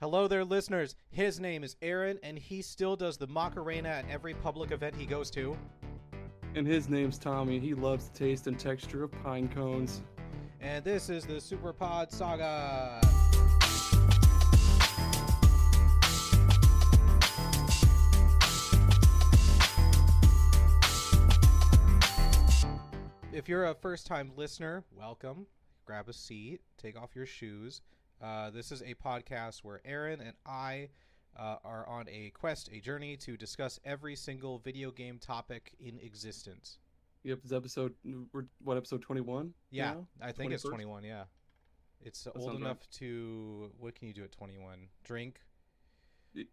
Hello there, listeners. His name is Aaron, and he still does the Macarena at every public event he goes to. And his name's Tommy. He loves the taste and texture of pine cones. And this is the Super Pod Saga. If you're a first-time listener, welcome. Grab a seat, take off your shoes. This is a podcast where Aaron and I are on a quest, a journey to discuss every single video game topic in existence. Yep, it's episode 21? Yeah, now? I think 21st? it's 21, yeah. It's That old sounds enough right. to, what can you do at 21? Drink?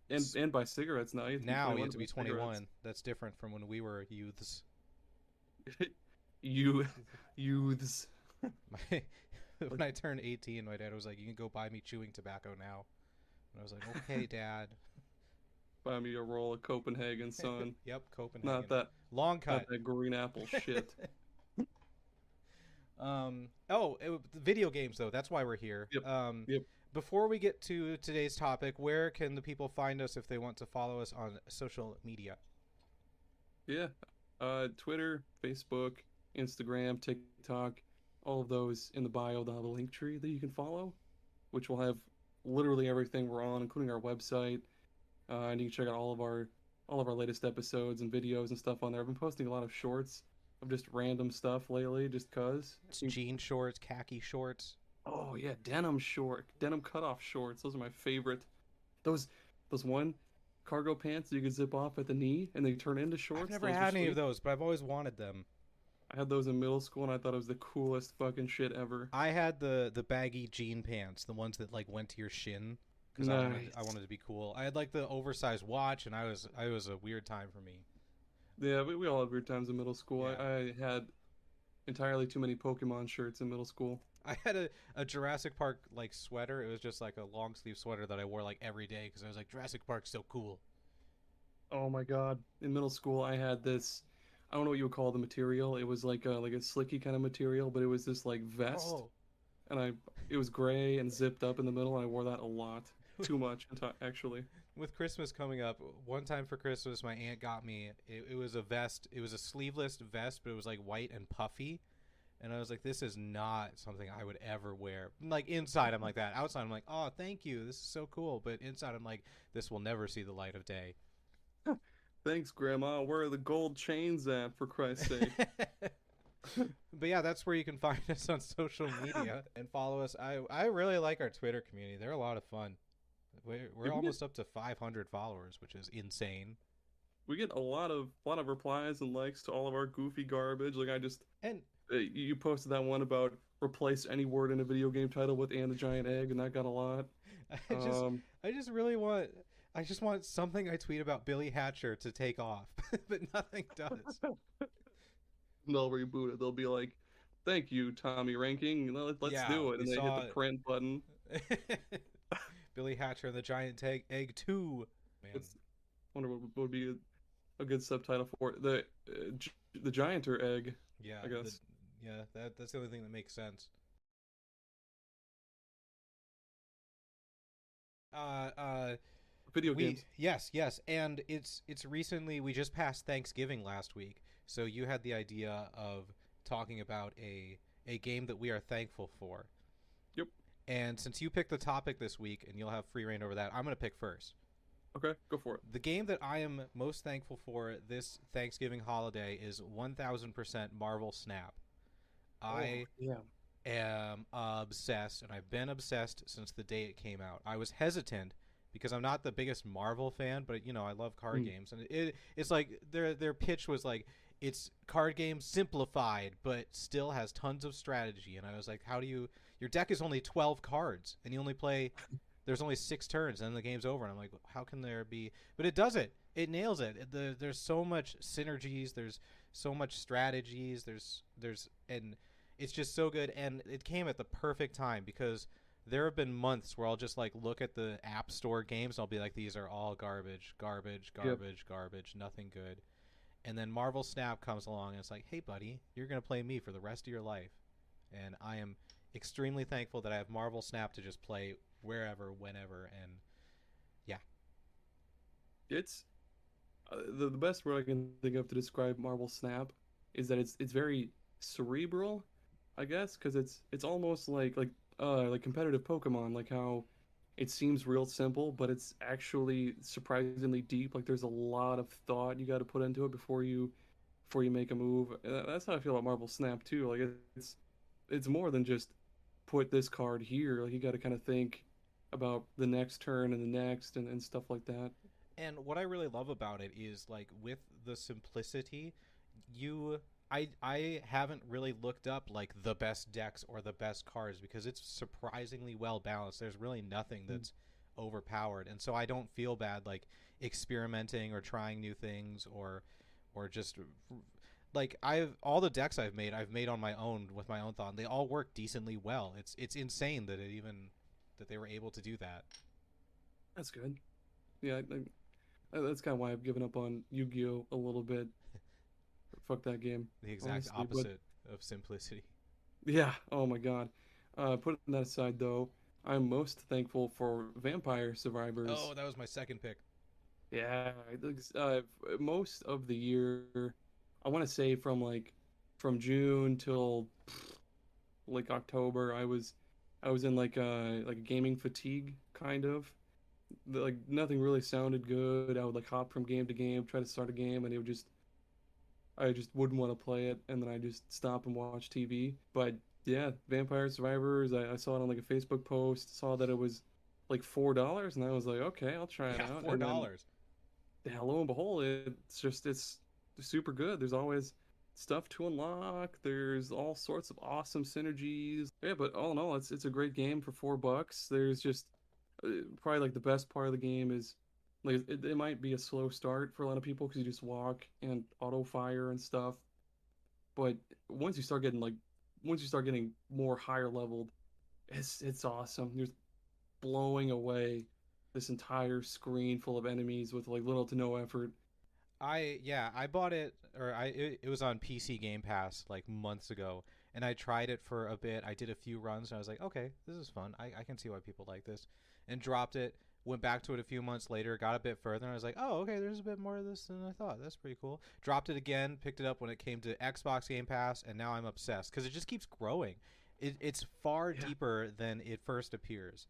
And buy cigarettes now. Now you have to be buy cigarettes. 21. That's different from when we were youths. Youths. When I turned 18, my dad was like, you can go buy me chewing tobacco now. And I was like, okay, Dad. Buy me a roll of Copenhagen, son. Yep, Copenhagen. Not that Long cut. Not that green apple shit. Video games, though. That's why we're here. Yep. Yep. Before we get to today's topic, where can the people find us if they want to follow us on social media? Yeah. Twitter, Facebook, Instagram, TikTok, all of those in the bio. They'll have a link tree that you can follow, which will have literally everything we're on, including our website. And you can check out all of our latest episodes and videos and stuff on there. I've been posting a lot of shorts of just random stuff lately, just cause. It's jean shorts, khaki shorts. Oh yeah, denim cutoff shorts. Those are my favorite. Those one cargo pants that you can zip off at the knee and they turn into shorts. I've never Those are had any of sweet. those, but I've always wanted them. I had those in middle school and I thought it was the coolest fucking shit ever. I had the baggy jean pants, the ones that like went to your shin, because Nice. I wanted to be cool. I had like the oversized watch, and I was a weird time for me. Yeah, we all had weird times in middle school. Yeah. I had entirely too many Pokemon shirts in middle school. I had a Jurassic Park like sweater. It was just like a long sleeve sweater that I wore like every day because I was like, Jurassic Park's so cool. Oh my god. In middle school I had this, I don't know what you would call the material. It was like a slicky kind of material, but it was this like vest. Oh, And it was gray and zipped up in the middle and I wore that a lot. Too much actually. with Christmas coming up, one time for Christmas, my aunt got me. It was a vest. It was a sleeveless vest, but it was like white and puffy. And I was like, this is not something I would ever wear. Like inside, I'm like that. Outside, I'm like, oh, thank you. This is so cool. But inside, I'm like, this will never see the light of day. Thanks, Grandma. Where are the gold chains at, for Christ's sake? But yeah, that's where you can find us on social media and follow us. I really like our Twitter community. They're a lot of fun. We're almost up to 500 followers, which is insane. We get a lot of replies and likes to all of our goofy garbage. Like And you posted that one about replace any word in a video game title with "and a giant egg," and that got a lot. I just really want. I just want something I tweet about Billy Hatcher to take off, but nothing does. They'll reboot it. They'll be like, "Thank you, Tommy Ranking. Let's Yeah, do it," and we they saw hit the print button. Billy Hatcher and the Giant Egg 2. Man. Wonder what would be a good subtitle for it. The gianter egg. Yeah, I guess. That's the only thing that makes sense. Video games. Yes, and it's recently, we just passed Thanksgiving last week, so you had the idea of talking about a game that we are thankful for. Yep. And since you picked the topic this week and you'll have free reign over that, I'm going to pick first. Okay, go for it. The game that I am most thankful for this Thanksgiving holiday is 1000% Marvel Snap. I am obsessed, and I've been obsessed since the day it came out. I was hesitant because I'm not the biggest Marvel fan, but I love card games, and it's like their pitch was like, it's card games simplified, but still has tons of strategy. And I was like, your deck is only 12 cards, and you only play, there's only 6 turns, and then the game's over. And I'm like, how can there be? But it does it. It nails it. There's so much synergies. There's so much strategies. And it's just so good. And it came at the perfect time because there have been months where I'll just like look at the App Store games and I'll be like, these are all garbage, nothing good. And then Marvel Snap comes along and it's like, hey, buddy, you're going to play me for the rest of your life. And I am extremely thankful that I have Marvel Snap to just play wherever, whenever. And It's the best word I can think of to describe Marvel Snap is that it's very cerebral, I guess, because it's almost like competitive Pokemon, like how it seems real simple, but it's actually surprisingly deep. Like there's a lot of thought you got to put into it before you make a move. That's how I feel about Marvel Snap too. Like it's more than just put this card here. Like you got to kind of think about the next turn and the next and stuff like that. And what I really love about it is like with the simplicity, you I haven't really looked up like the best decks or the best cards because it's surprisingly well balanced. There's really nothing Mm. that's overpowered. And so I don't feel bad like experimenting or trying new things or just like I've all the decks I've made on my own with my own thought. And they all work decently well. It's insane that it even that they were able to do that. That's good. Yeah, that's kind of why I've given up on Yu-Gi-Oh a little bit. Fuck that game, The exact honestly. But opposite of simplicity. yeah, oh my God. Putting that aside though, I'm most thankful for Vampire Survivors. Oh, that was my second pick. Yeah, most of the year, I want to say from June till like October, I was in like a gaming fatigue kind of. Like nothing really sounded good. I would like hop from game to game, try to start a game, and I just wouldn't want to play it, and then I just stop and watch TV. But yeah, Vampire Survivors, I saw it on like a Facebook post, saw that it was like $4, and I was like, okay, I'll try it Yeah, out. four And then dollars. yeah, lo and behold, it's super good. There's always stuff to unlock. There's all sorts of awesome synergies. Yeah, but all in all, it's a great game for $4. There's just probably like the best part of the game is like it might be a slow start for a lot of people because you just walk and auto fire and stuff. But once you start getting like once you start getting more higher leveled, it's awesome. You're blowing away this entire screen full of enemies with like little to no effort. I bought it or it was on PC Game Pass like months ago and I tried it for a bit. I did a few runs and I was like, okay, this is fun. I can see why people like this. And dropped it. Went back to it a few months later, got a bit further, and I was like, oh, okay, there's a bit more of this than I thought. That's pretty cool. Dropped it again, picked it up when it came to Xbox Game Pass, and now I'm obsessed because it just keeps growing. It's far Yeah. deeper than it first appears.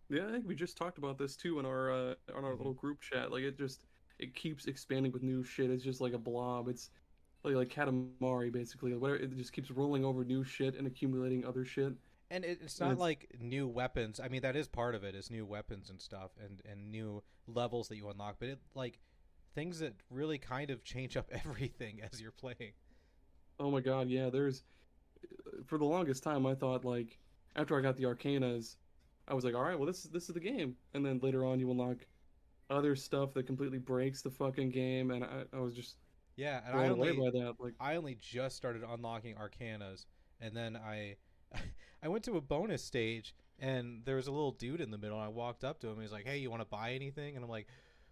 Yeah, I think we just talked about this too in our Hmm. little group chat. Like it keeps expanding with new shit. It's just like a blob. It's like Katamari basically. Whatever, it just keeps rolling over new shit and accumulating other shit. And it's And not it's like new weapons. I mean, that is part of it, is new weapons and stuff, and new levels that you unlock. But it like things that really kind of change up everything as you're playing. oh my God, yeah. There's for the longest time I thought like after I got the Arcanas, I was like, all right, well this is the game. And then later on you unlock other stuff that completely breaks the fucking game, and I was just Yeah, and blown away by that. Like, I only just started unlocking Arcanas, and then I went to a bonus stage, and there was a little dude in the middle. And I walked up to him. And he's like, "Hey, you want to buy anything?" And I'm like,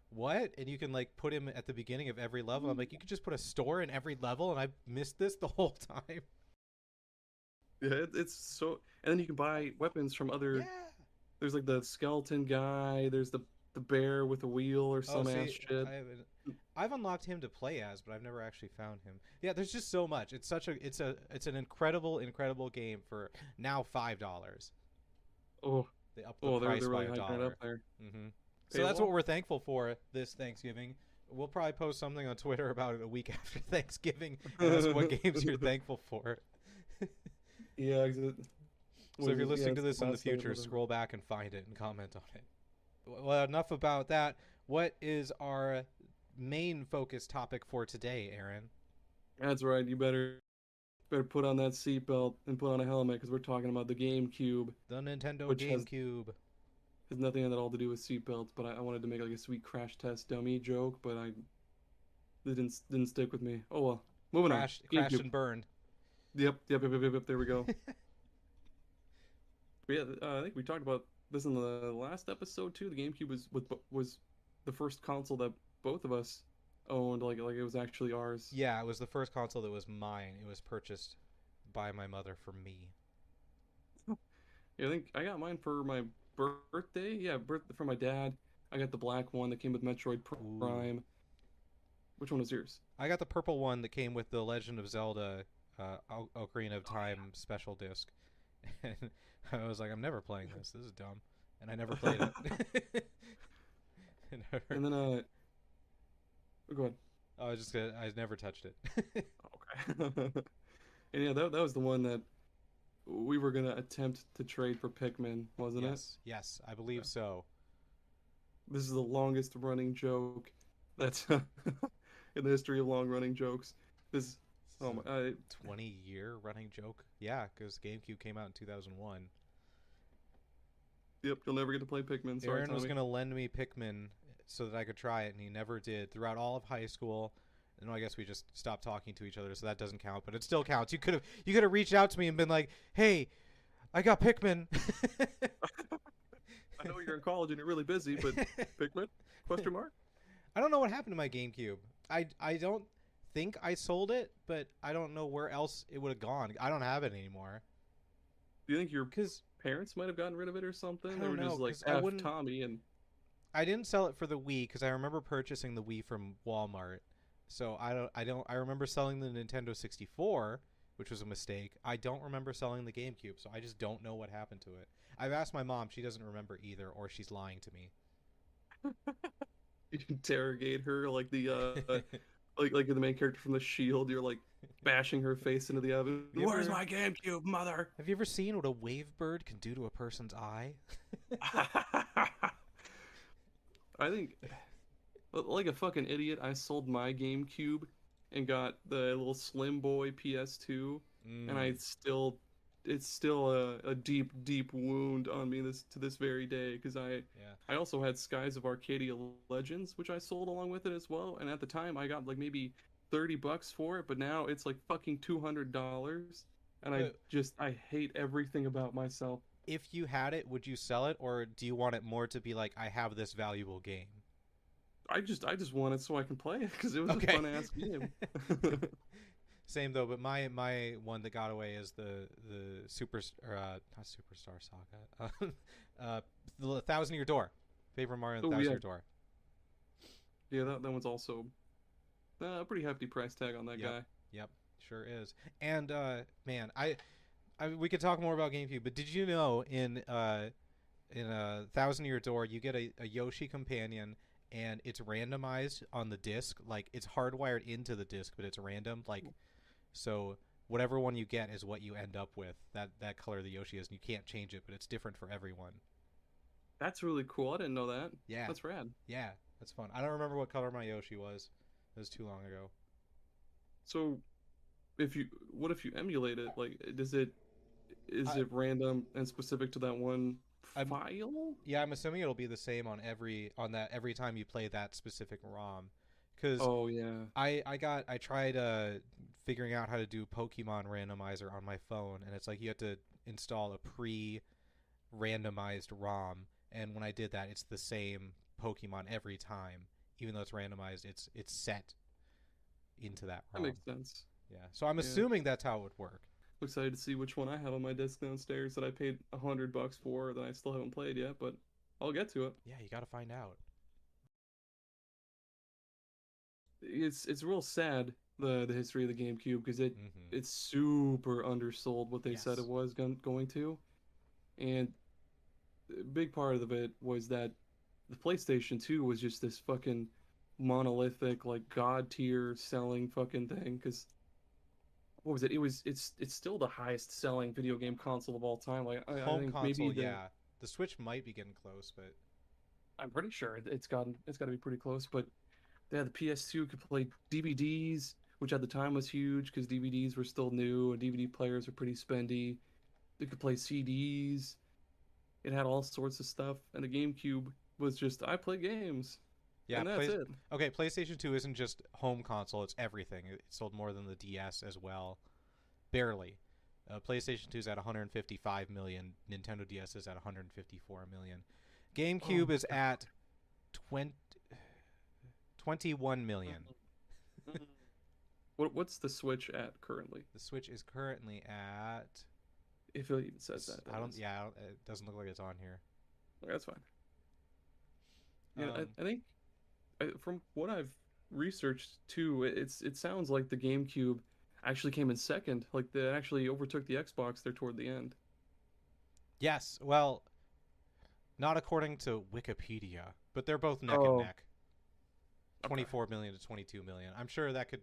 "What?" And you can like put him at the beginning of every level. I'm like, "You could just put a store in every level," and I missed this the whole time. yeah, it's so. And then you can buy weapons from other. Yeah. There's like the skeleton guy. There's the bear with a wheel or Oh, some ass see, shit. I've unlocked him to play as, but I've never actually found him. Yeah, there's just so much. It's an incredible game for now $5. Oh, They upped the oh, they're price they're by really a hyping it up dollar. there. Mm-hmm. So that's what Paywall. we're thankful for this Thanksgiving. We'll probably post something on Twitter about it a week after Thanksgiving and ask what games you're thankful for. Yeah, 'cause it So if was you're yeah, listening to it's the this in the last day of future, November. scroll back and find it and comment on it. Well, enough about that. What is our main focus topic for today, Aaron? That's right. You better put on that seatbelt and put on a helmet because we're talking about the GameCube, The Nintendo which GameCube. has nothing at all to do with seatbelts. But I wanted to make like a sweet crash test dummy joke, but I it didn't stick with me. Oh well. Moving on. Crashed GameCube. and burned. Yep. There we go. But yeah, I think we talked about this in the last episode too. The GameCube was the first console that both of us owned. Like it was actually ours. Yeah, it was the first console that was mine. It was purchased by my mother for me. Yeah, I think I got mine for my birthday. Yeah, birth for my dad. I got the black one that came with Metroid Ooh. Prime. Which one was yours? I got the purple one that came with the Legend of Zelda Ocarina of Oh Time special disc. And I was like, I'm never playing this. This is dumb. And I never played it. yeah. And then go ahead. I never touched it. Okay. And yeah, that was the one that we were gonna attempt to trade for Pikmin, wasn't it? Yes, yes, I believe so. This is the longest running joke that's in the history of long running jokes. This, It's oh my, a 20-year running joke. Yeah, because GameCube came out in 2001. yep, you'll never get to play Pikmin. Sorry, Aaron was Tommy. gonna lend me Pikmin so that I could try it, and he never did throughout all of high school. And I guess we just stopped talking to each other, so that doesn't count. But it still counts. You could have reached out to me and been like, "Hey, I got Pikmin." I know you're in college and you're really busy, but Pikmin? Question mark? I don't know what happened to my GameCube. I don't think I sold it, but I don't know where else it would have gone. I don't have it anymore. Do you think your Cause parents might have gotten rid of it or I something? They don't were know. just like Cause I F wouldn't. Tommy and I didn't sell it for the Wii because I remember purchasing the Wii from Walmart. So I don't. I don't. I remember selling the Nintendo 64, which was a mistake. I don't remember selling the GameCube, so I just don't know what happened to it. I've asked my mom; she doesn't remember either, or she's lying to me. you interrogate her like the like the main character from The Shield. You're like bashing her face into the oven. Have you Where's ever my GameCube, mother? have you ever seen what a wave bird can do to a person's eye? I think like a fucking idiot, I sold my GameCube and got the little Slim Boy PS2, and Mm, it's still a deep, deep wound on me to this very day because yeah. I also had Skies of Arcadia Legends, which I sold along with it as well, and at the time I got like maybe $30 for it, but now it's like fucking $200, and But I hate everything about myself. if you had it, would you sell it, or do you want it more to be like, I have this valuable game? I just want it so I can play it because it was a Okay. fun ass game. Same though, but my one that got away is the super or not Superstar Saga, the Thousand Year Door, Paper Mario and Oh Thousand yeah, Year Door. yeah, that one's also a pretty hefty price tag on that Yep, guy. yep, sure is. And man, we could talk more about GameCube, but did you know in Thousand Year Door you get a Yoshi companion and it's randomized on the disc, like it's hardwired into the disc, but it's random, like so whatever one you get is what you end up with. That color the Yoshi is, and you can't change it, but it's different for everyone. That's really cool. I didn't know that. Yeah, That's rad. yeah, that's fun. I don't remember what color my Yoshi was. It was too long ago. So, if you what if you emulate it? Like, is I, it random and specific to that one I'm file? yeah, I'm assuming it'll be the same every time you play that specific ROM, because Oh yeah. I tried figuring out how to do Pokemon randomizer on my phone, and it's like you have to install a pre-randomized ROM, and when I did that, it's the same Pokemon every time, even though it's randomized. It's set into that That ROM. makes sense. Yeah, so I'm Yeah. assuming that's how it would work. I'm excited to see which one I have on my desk downstairs that I paid $100 for that I still haven't played yet, but I'll get to it. Yeah, you got to find out. It's real sad the history of the GameCube because Mm-hmm. it's super undersold what they said it Yes. was going to, and a big part of it was that the PlayStation 2 was just this fucking monolithic like god tier selling fucking thing because what was it? It's still the highest selling video game console of all time. Like I Home think maybe console, yeah. The Switch might be getting close, but I'm pretty sure it's got to be pretty close. But yeah, the PS2 could play DVDs, which at the time was huge because DVDs were still new and DVD players were pretty spendy. It could play CDs. It had all sorts of stuff, and the GameCube was just I play games, yeah, and that's it. okay, PlayStation 2 isn't just home console, it's everything. It sold more than the DS as well. Barely. PlayStation 2 is at 155 million, Nintendo DS is at 154 million. Oh GameCube my is at 20, 21 god. million. What's the Switch at currently? The Switch is currently at If it even says that, I that don't is. yeah, it doesn't look like it's on here. That's fine. Yeah, Um, I think from what I've researched too, it sounds like the GameCube actually came in second. Like they actually overtook the Xbox there toward the end. yes, well, not according to Wikipedia, but they're both neck and Oh, neck. okay. 24 million to 22 million. I'm sure that could.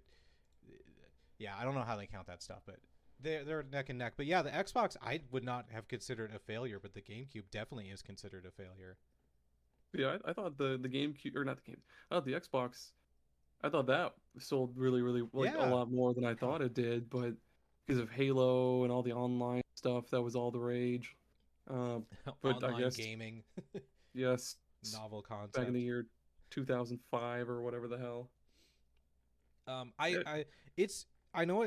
Yeah, I don't know how they count that stuff, but they're neck and neck. But yeah, the Xbox I would not have considered a failure, but the GameCube definitely is considered a failure. Yeah, I thought the GameCube or not the game, oh the Xbox. I thought that sold really like a Yeah, lot more than I thought it did, but because of Halo and all the online stuff, that was all the rage. Uh, but I online guess gaming, yes, novel back in the concept. year 2005 or whatever the hell. Yeah, It's, I know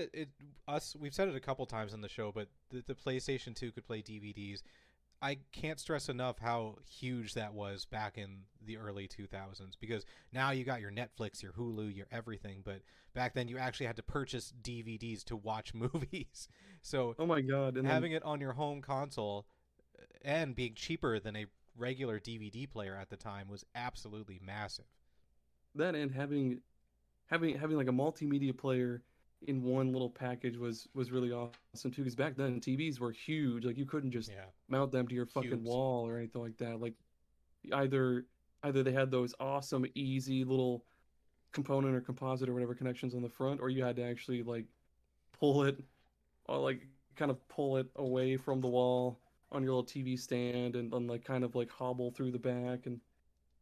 us, we've said it a couple times on the show, but the PlayStation 2 could play DVDs. I can't stress enough how huge that was back in the early 2000s, because now you got your Netflix, your Hulu, your everything, but back then you actually had to purchase DVDs to watch movies. So oh my God, and then having it on your home console and being cheaper than a regular DVD player at the time was absolutely massive. that and having like a multimedia player in one little package was really awesome too. Because back then TVs were huge, like you couldn't just Yeah, mount them to your fucking cubes. wall or anything like that. Like either either they had those awesome easy little component or composite or whatever connections on the front, or you had to actually like pull it or like kind of pull it away from the wall on your little TV stand and then like kind of like hobble through the back and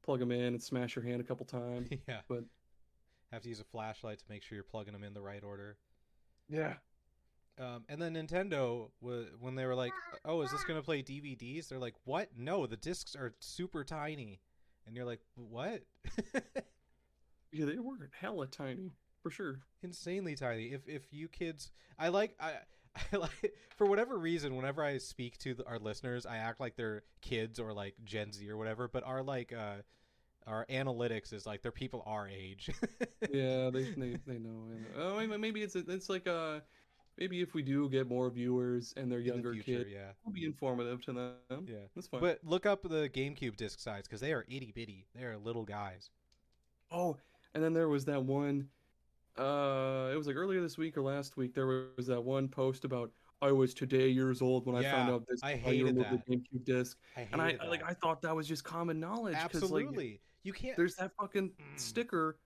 plug them in and smash your hand a couple times. Yeah, But have to use a flashlight to make sure you're plugging them in the right order. yeah, And then Nintendo, when they were like, "Oh, is this gonna play DVDs?" They're like, "What? No, the discs are super tiny." And you're like, "What?" yeah, they were hella tiny for sure. Insanely tiny. If you kids, I like, for whatever reason, whenever I speak to our listeners, I act like they're kids or like Gen Z or whatever. But our analytics is like they're people our age. Yeah, they know. Oh, maybe it's like maybe if we do get more viewers and they're In the younger future, kids, yeah. it'll be informative to them. Yeah. That's fine. But look up the GameCube disc size because they are itty bitty. They are little guys. Oh, and then there was that one. It was like earlier this week or last week. There was that one post about I was today years old when I found Yeah, out this I is how you hated remove the that. GameCube disc, I and hated that. I thought that was just common knowledge because like Absolutely. You can't. there's that fucking sticker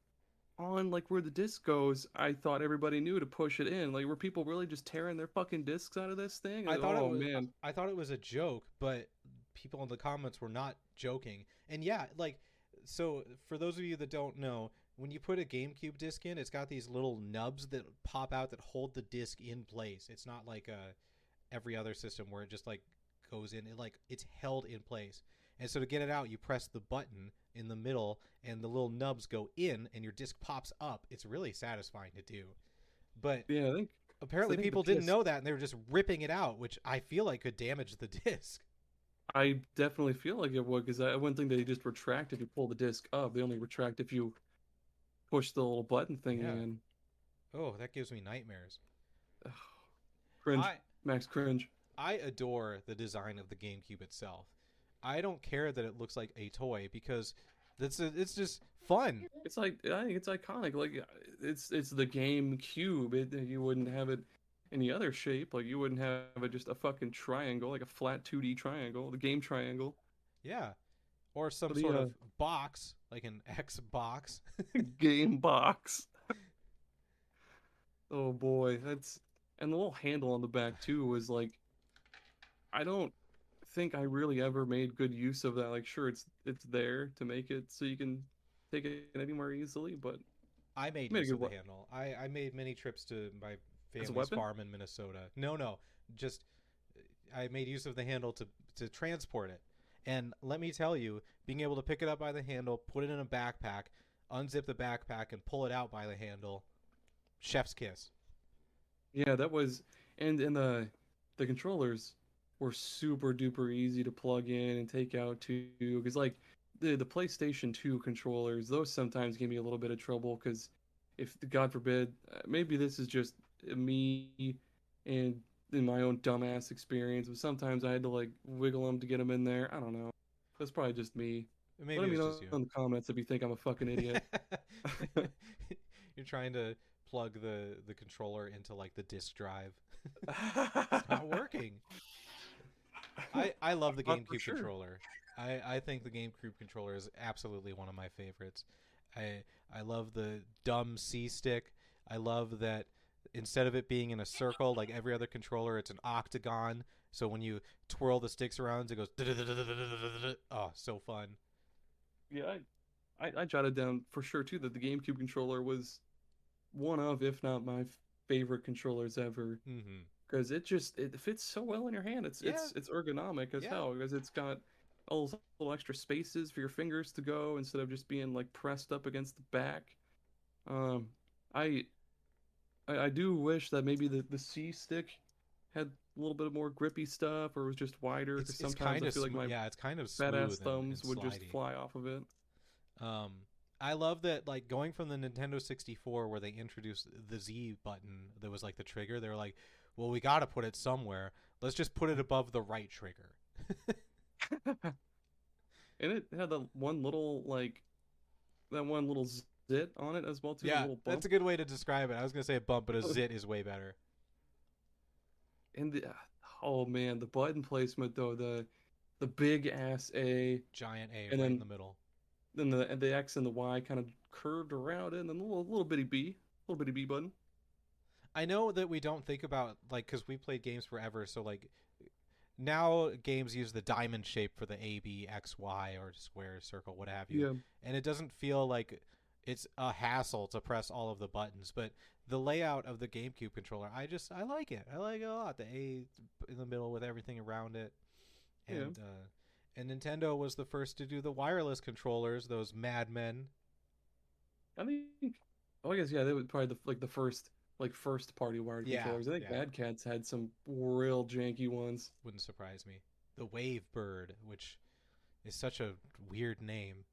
on like where the disc goes. I thought everybody knew to push it in. Like were people really just tearing their fucking discs out of this thing? I thought it Oh was. man. I thought it was a joke, but people in the comments were not joking. And yeah, like, so for those of you that don't know, when you put a GameCube disc in, it's got these little nubs that pop out that hold the disc in place. It's not like every other system where it just like goes in. It like it's held in place. And so to get it out, you press the button in the middle, and the little nubs go in, and your disc pops up. It's really satisfying to do. But Yeah, I apparently think the people didn't PS know that, and they were just ripping it out, which I feel like could damage the disc. I definitely feel like it would because I wouldn't think they just retract if you pull the disc up. They only retract if you push the little button thingy Yeah. in. Oh, that gives me nightmares. Ugh, cringe. I Max cringe. I adore the design of the GameCube itself. I don't care that it looks like a toy because it's just fun. It's like I think it's iconic. Like it's the GameCube. You wouldn't have it any other shape. Like you wouldn't have it just a fucking triangle, like a flat 2D triangle, the game triangle. Yeah. Or some But sort the of box, like an Xbox. game box. Oh boy, that's and the little handle on the back too was like I don't think I really ever made good use of that. Like sure it's there to make it so you can take it anywhere easily, but I made made a use good of the handle. I made many trips to my as a family's weapon. farm in Minnesota. No, just I made use of the handle to transport it. And let me tell you, being able to pick it up by the handle, put it in a backpack, unzip the backpack, and pull it out by the handle, chef's kiss. Yeah, that was and the controllers were super duper easy to plug in and take out too because like the PlayStation 2 controllers, those sometimes give me a little bit of trouble because if God forbid, maybe this is just me and in my own dumbass experience, but sometimes I had to like wiggle them to get them in there. I don't know. That's probably just me. Maybe Let it me was know just you. in the comments if you think I'm a fucking idiot. You're trying to plug the controller into like the disk drive. It's not working. I love the For GameCube sure. controller. I think the GameCube controller is absolutely one of my favorites. I love the dumb C stick. I love that instead of it being in a circle like every other controller, it's an octagon. So when you twirl the sticks around, it goes. Oh, so fun. Yeah, I jotted down for sure too that the GameCube controller was one of, if not my favorite controllers ever, Mm-hmm. because it fits so well in your hand. It's Yeah, it's ergonomic as yeah. hell because it's got all those little extra spaces for your fingers to go instead of just being like pressed up against the back. Um, I I do wish that maybe the C stick had a little bit more grippy stuff or was just wider because It's sometimes kind I of feel like my yeah, it's kind of fat ass smooth and thumbs would just slidey. fly off of it. Um, I love that like going from the Nintendo 64 where they introduced the Z button that was like the trigger. They were like, well, we got to put it somewhere. Let's just put it above the right trigger. And it had the one little like that one little zit on it as well too, the Yeah, little that's bump. a good way to describe it. I was gonna say a bump, but a zit is way better. And the oh man, the button placement though, the big ass A, Giant A and right in then the middle. the X and the Y kind of curved around it, and then a little bitty B button. I know that we don't think about like because we played games forever, so like now games use the diamond shape for the A, B, X, Y, or square, circle, what have you, Yeah, and it doesn't feel like it's a hassle to press all of the buttons. But the layout of the GameCube controller, I like it. I like it a lot. The A in the middle with everything around it, yeah. and Nintendo was the first to do the wireless controllers. Those madmen. I think, oh, I guess yeah, they would probably the first first party wired Yeah, controllers. I think yeah, Bad Cats had some real janky ones. wouldn't surprise me. The Wave Bird, which is such a weird name.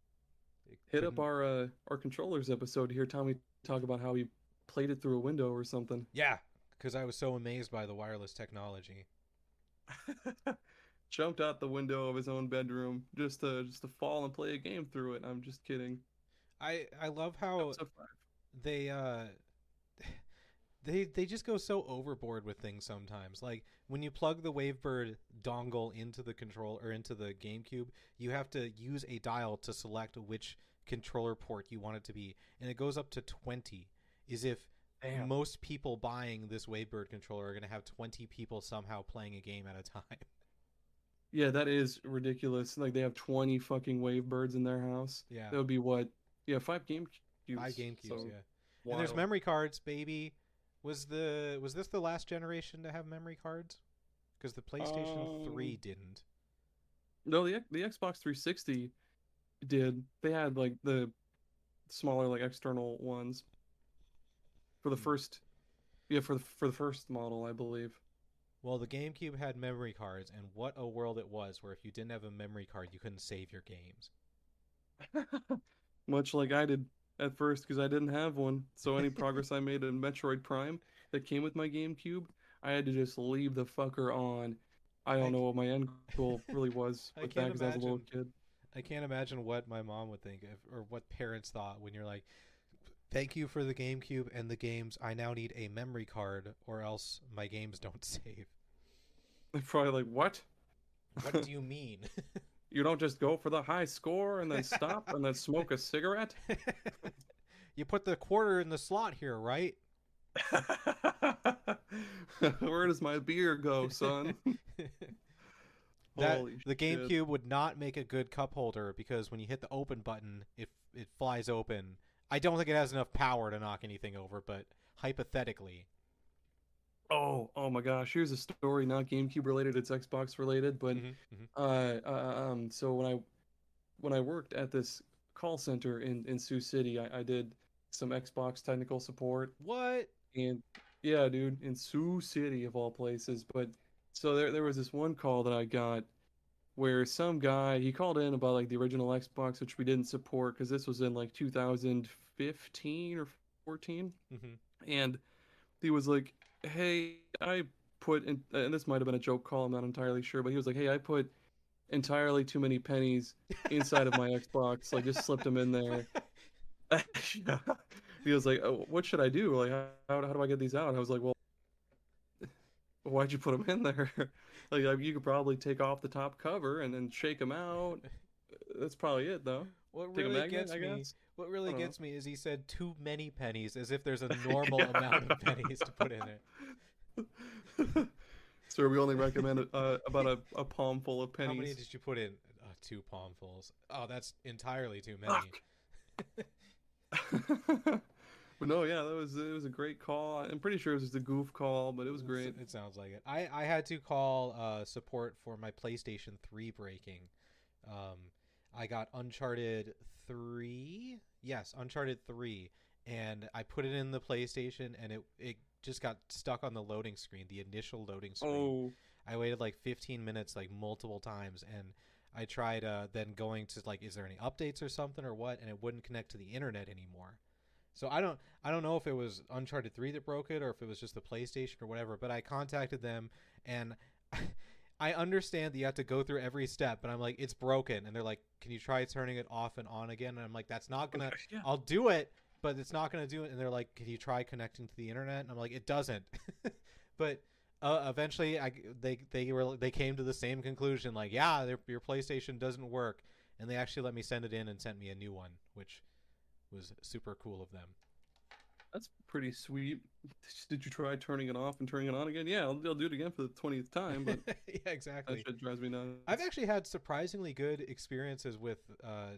It Hit up couldn't. our controllers episode here. Tommy talk about how he played it through a window or something. Yeah, because I was so amazed by the wireless technology. Jumped out the window of his own bedroom just to fall and play a game through it. I'm just kidding. I love how Episode 5. they they just go so overboard with things sometimes. Like when you plug the Wavebird dongle into the control or into the GameCube, you have to use a dial to select which controller port you want it to be, and it goes up to 20. Is if Damn. most people buying this Wavebird controller are going to have 20 people somehow playing a game at a time. Yeah, that is ridiculous. Like they have 20 fucking Wavebirds in their house. Yeah. That would be what? Yeah, 5 GameCubes. 5 GameCubes, So yeah. And there's wild. memory cards, baby. Was this the last generation to have memory cards? Because the PlayStation 3 Um, didn't. no, the Xbox 360 did. They had like the smaller like external ones for the Hmm. first. Yeah, for the first model, I believe. Well, the GameCube had memory cards, and what a world it was where if you didn't have a memory card, you couldn't save your games. Much like I did at first because I didn't have one. So any progress I made in Metroid Prime that came with my GameCube, I had to just leave the fucker on. I I, don't know what my end goal really was I with that can't because I was a little imagine. kid. I can't imagine what my mom would think or what parents thought when you're like, "Thank you for the GameCube and the games. I now need a memory card, or else my games don't save." They're probably like, what? What do you mean? You don't just go for the high score and then stop and then smoke a cigarette? You put the quarter in the slot here, right? Where does my beer go, son? That Holy the shit. GameCube would not make a good cup holder because when you hit the open button, it flies open. I don't think it has enough power to knock anything over, but hypothetically, Oh my gosh. Here's a story, not GameCube related, it's Xbox related, but hmm hmm so when I worked at this call center in Sioux City, I did some Xbox technical support. what? And yeah, dude, in Sioux City of all places. But so there was this one call that I got where some guy he called in about like the original Xbox, which we didn't support because this was in like 2015 or 14, hmm and he was like, "Hey, I put in," and this might have been a joke call, I'm not entirely sure, but he was like, "Hey, I put entirely too many pennies inside of my Xbox. Like just slipped them in there. Yeah. He was like, oh, "What should I do? Like, how do I get these out?" And I was like, "Well, why'd you put them in there? Like, you could probably take off the top cover and then shake them out. That's probably it, though. What Take a really magnet, gets I me, guess. what I really don't know. gets me is he said too many pennies, as if there's a normal amount of pennies to put in it. So we only recommend about a palm full of How many pennies. did you put in? 2 palmfuls. Oh, that's entirely too many. Fuck. But no, yeah, it was a great call. I'm pretty sure it was just a goof call, but it was great. It sounds like it. I had to call support for my PlayStation 3 breaking. Um, I got Uncharted 3. Yes, Uncharted 3. And I put it in the PlayStation, and it just got stuck on the loading screen, the initial loading screen. Oh, I waited like 15 minutes, like multiple times, and I tried then going to like, is there any updates or something or what? And it wouldn't connect to the internet anymore. So I don't know if it was Uncharted 3 that broke it or if it was just the PlayStation or whatever, but I contacted them and I understand that you have to go through every step, but I'm like, it's broken. And they're like, can you try turning it off and on again? And I'm like, that's not going to, yeah. I'll do it, but it's not going to do it. And they're like, can you try connecting to the internet? And I'm like, it doesn't. But eventually they came to the same conclusion. Like, yeah, your PlayStation doesn't work. And they actually let me send it in and sent me a new one, which was super cool of them. That's pretty sweet. Did you try turning it off and turning it on again? Yeah, I'll do it again for the 20th time, but Yeah, exactly. that shit drives me nuts. I've actually had surprisingly good experiences with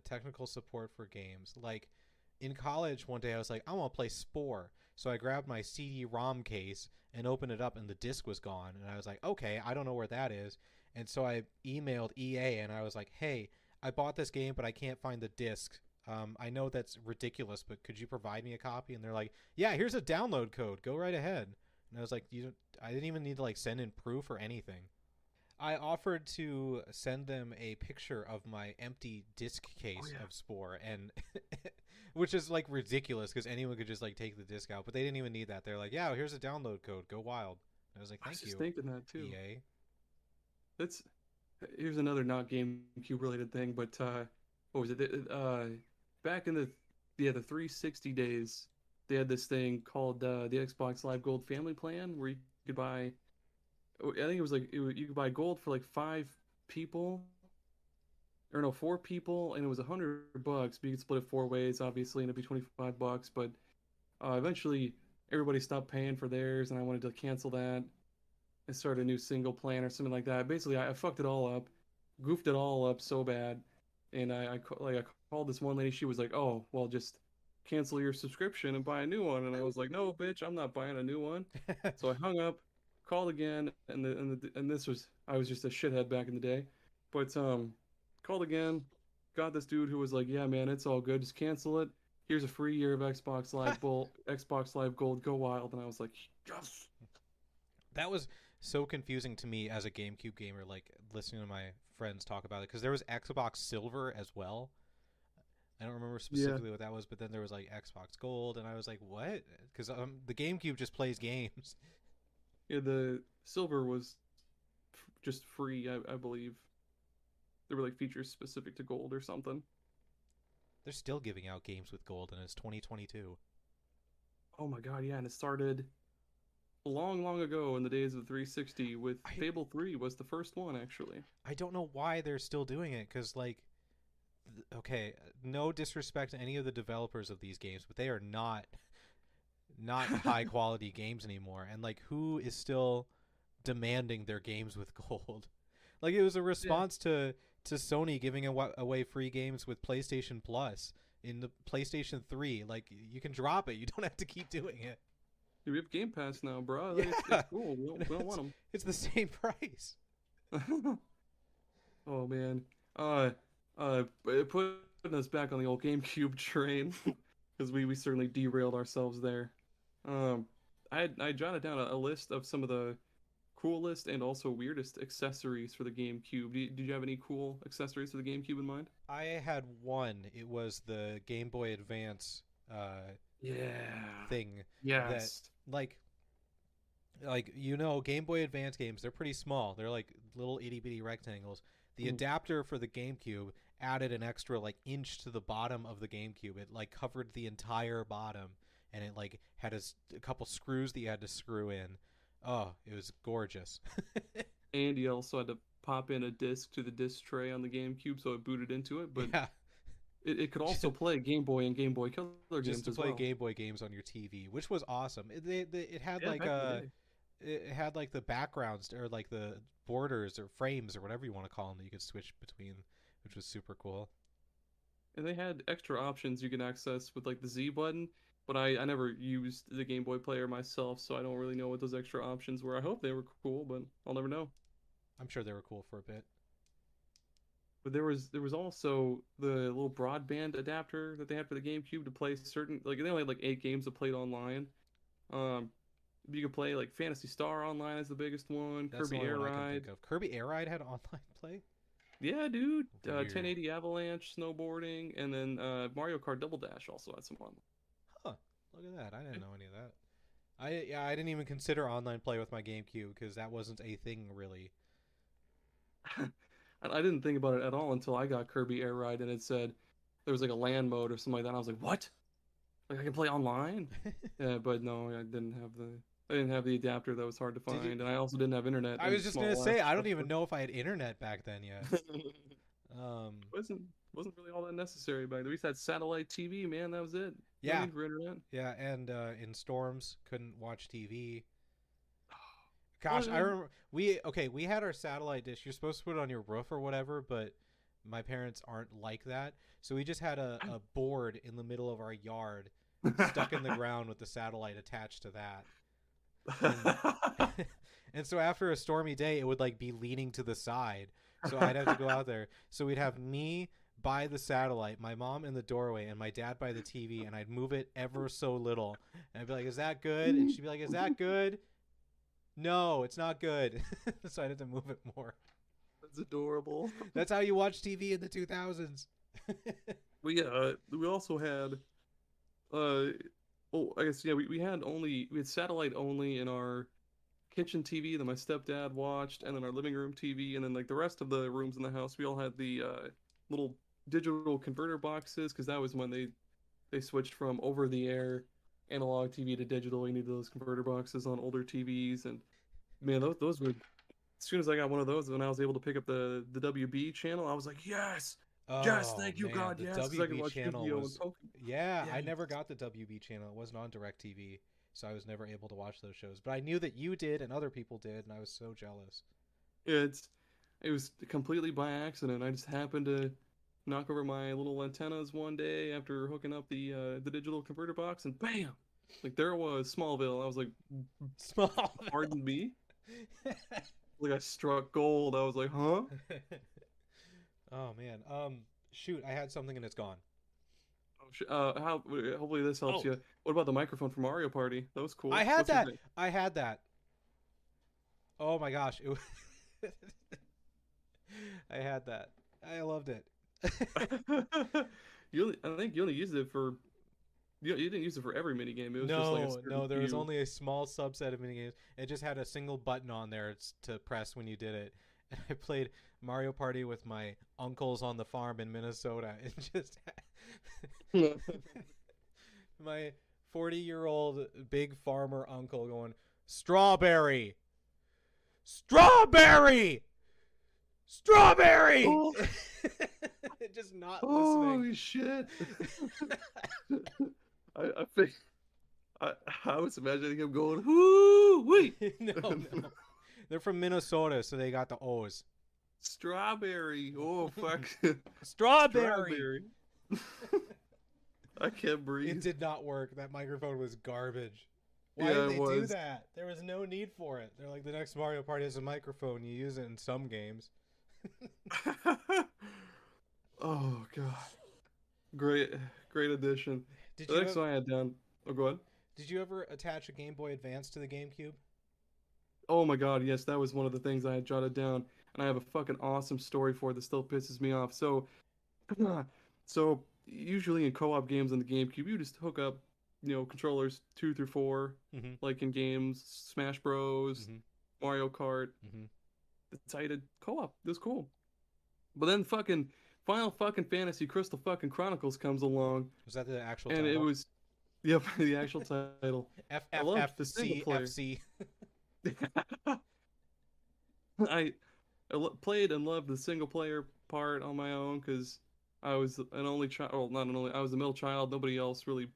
technical support for games. Like in college, one day I was like, I want to play Spore. So I grabbed my CD-ROM case and opened it up, and the disc was gone. And I was like, okay, I don't know where that is. And so I emailed EA, and I was like, hey, I bought this game, but I can't find the disc. I know that's ridiculous, but could you provide me a copy? And they're like, yeah, here's a download code. Go right ahead. And I was like, I didn't even need to like send in proof or anything. I offered to send them a picture of my empty disc case of Spore, and which is like ridiculous because anyone could just like take the disc out, but they didn't even need that. They're like, yeah, here's a download code. Go wild. And I was like, I was thank just you, thinking that too. EA. That's Here's another not GameCube related thing, but what was it? Back in the 360 days, they had this thing called the Xbox Live Gold Family Plan, where you could buy. I think it was like you could buy gold for like 5 people, or no, 4 people, and it was $100. But you could split it 4 ways, obviously, and it'd be $25. But eventually, everybody stopped paying for theirs, and I wanted to cancel that and start a new single plan or something like that. Basically, I fucked it all up, goofed it all up so bad, and I called this one lady. She was like, "Oh, well, just cancel your subscription and buy a new one." And I was like, "No, bitch, I'm not buying a new one." So I hung up, called again, and this was I was just a shithead back in the day, but called again, got this dude who was like, "Yeah, man, it's all good. Just cancel it. Here's a free year of Xbox Live Gold. Go wild." And I was like, "Yes." That was so confusing to me as a GameCube gamer, like listening to my friends talk about it, because there was Xbox Silver as well. I don't remember specifically what that was, but then there was like Xbox Gold, and I was like, what? Because the GameCube just plays games. Yeah, the silver was just free, I believe. There were like features specific to gold or something. They're still giving out games with gold, and it's 2022. Oh my god, yeah, and it started long, long ago in the days of the 360 with Fable 3 was the first one, actually. I don't know why they're still doing it, because, like, okay, no disrespect to any of the developers of these games, but they are not high quality games anymore. And, like, who is still demanding their games with gold? Like, it was a response to Sony giving away free games with PlayStation Plus in the PlayStation 3. Like, you can drop it. You don't have to keep doing it. We have Game Pass now, bro. Yeah. It's cool. We don't want them. It's the same price. Oh man. Putting us back on the old GameCube train because we certainly derailed ourselves there. I jotted down a list of some of the coolest and also weirdest accessories for the GameCube. Did you have any cool accessories for the GameCube in mind? I had one. It was the Game Boy Advance thing. Yes. That, like Game Boy Advance games, they're pretty small. They're like little itty bitty rectangles. The adapter for the GameCube added an extra like inch to the bottom of the GameCube. It like covered the entire bottom, and it like had a couple screws that you had to screw in. Oh, it was gorgeous. And you also had to pop in a disc to the disc tray on the GameCube so it booted into it. But Yeah, it could also play Game Boy and Game Boy Color games just to as play well. Game Boy games on your TV, which was awesome. It had Yeah, like back in the day. it had like the backgrounds or like the borders or frames or whatever you want to call them that you could switch between, which was super cool. And they had extra options you can access with like the Z button, but I never used the Game Boy player myself, so I don't really know what those extra options were. I hope they were cool, but I'll never know. I'm sure they were cool for a bit. But there was also the little broadband adapter that they had for the GameCube to play certain, like they only had like 8 games that played online. Um, you could play like Phantasy Star online as the biggest one, That's the Kirby only Air one I can Ride. think of. Kirby Air Ride had online play. Yeah, dude. Weird. 1080 Avalanche snowboarding, and then Mario Kart Double Dash also had some online. Huh? Look at that. I didn't know any of that. I didn't even consider online play with my GameCube because that wasn't a thing really. I didn't think about it at all until I got Kirby Air Ride and it said there was like a LAN mode or something like that. And I was like, what? Like I can play online? Yeah, but no, I didn't have the adapter that was hard to find, and I also didn't have internet. I in was just small gonna say I don't labs. even know if I had internet back then yet. wasn't really all that necessary back then. We just had satellite TV, man. That was it. No Yeah, need for internet. yeah, and in storms couldn't watch TV. Gosh, Well, I remember we had our satellite dish. You're supposed to put it on your roof or whatever, but my parents aren't like that. So we just had a board in the middle of our yard stuck in the ground with the satellite attached to that. And, and so after a stormy day, it would like be leaning to the side. So I'd have to go out there. So we'd have me by the satellite, my mom in the doorway, and my dad by the TV, and I'd move it ever so little. And I'd be like, "Is that good?" And she'd be like, "Is that good?" No, it's not good. So I had to move it more. That's adorable. That's how you watch TV in the 2000s. We also had I guess yeah, we had satellite only in our kitchen TV that my stepdad watched, and then our living room TV, and then like the rest of the rooms in the house, we all had the little digital converter boxes because that was when they switched from over the air analog TV to digital. You needed those converter boxes on older TVs, and man, those were. As soon as I got one of those, when I was able to pick up the WB channel, I was like, yes, yes, thank you, man, God, the yes, 'cause I could WB watch channel Yu-Gi-Oh! was And Pokemon. yeah. I Yes. never got the WB channel. It wasn't on DirecTV, so I was never able to watch those shows. But I knew that you did and other people did, and I was so jealous. Yeah, it was completely by accident. I just happened to knock over my little antennas one day after hooking up the digital converter box, and bam, like there it was, Smallville. I was like, Small. pardon me? Like I struck gold. I was like, huh? Oh man. Shoot, I had something and it's gone. Hopefully this helps Oh. you. What about the microphone from Mario Party? That was cool. I had What's your that. thing? I had that. Oh my gosh. I had that. I loved it. I think you only used it for. You didn't use it for every minigame. It was just like a certain No, there was few. only a small subset of minigames. It just had a single button on there to press when you did it. And I played Mario Party with my uncles on the farm in Minnesota. And just my 40-year-old big farmer uncle going, "Strawberry! Strawberry! Strawberry!" Oh. Just not Holy listening. shit! I think I was imagining him going, "Whoo, wait, No. They're from Minnesota, so they got the O's. strawberry! Oh fuck, Strawberry! I can't breathe." It did not work. That microphone was garbage. Why Yeah, did it they do was. that? There was no need for it. They're like, the next Mario Party has a microphone. You use it in some games. Oh god, great addition. Did The you next ever, one I had down. Oh, go ahead. did you ever attach a Game Boy Advance to the GameCube? Oh my god, yes, that was one of the things I had jotted down, and I have a fucking awesome story for it that still pisses me off. So, so usually in co-op games on the GameCube, you just hook up, controllers 2 through 4, Mm-hmm. like in games, Smash Bros, Mm-hmm. Mario Kart. Mm-hmm. That's how you did co-op. It was cool. But then fucking Final fucking Fantasy Crystal fucking Chronicles comes along, Was that the actual and it title? was, yep, the actual title. I loved the single FFFC player. FC. I played and loved the single player part on my own because I was an only child. Well, not an only. I was the middle child. Nobody else really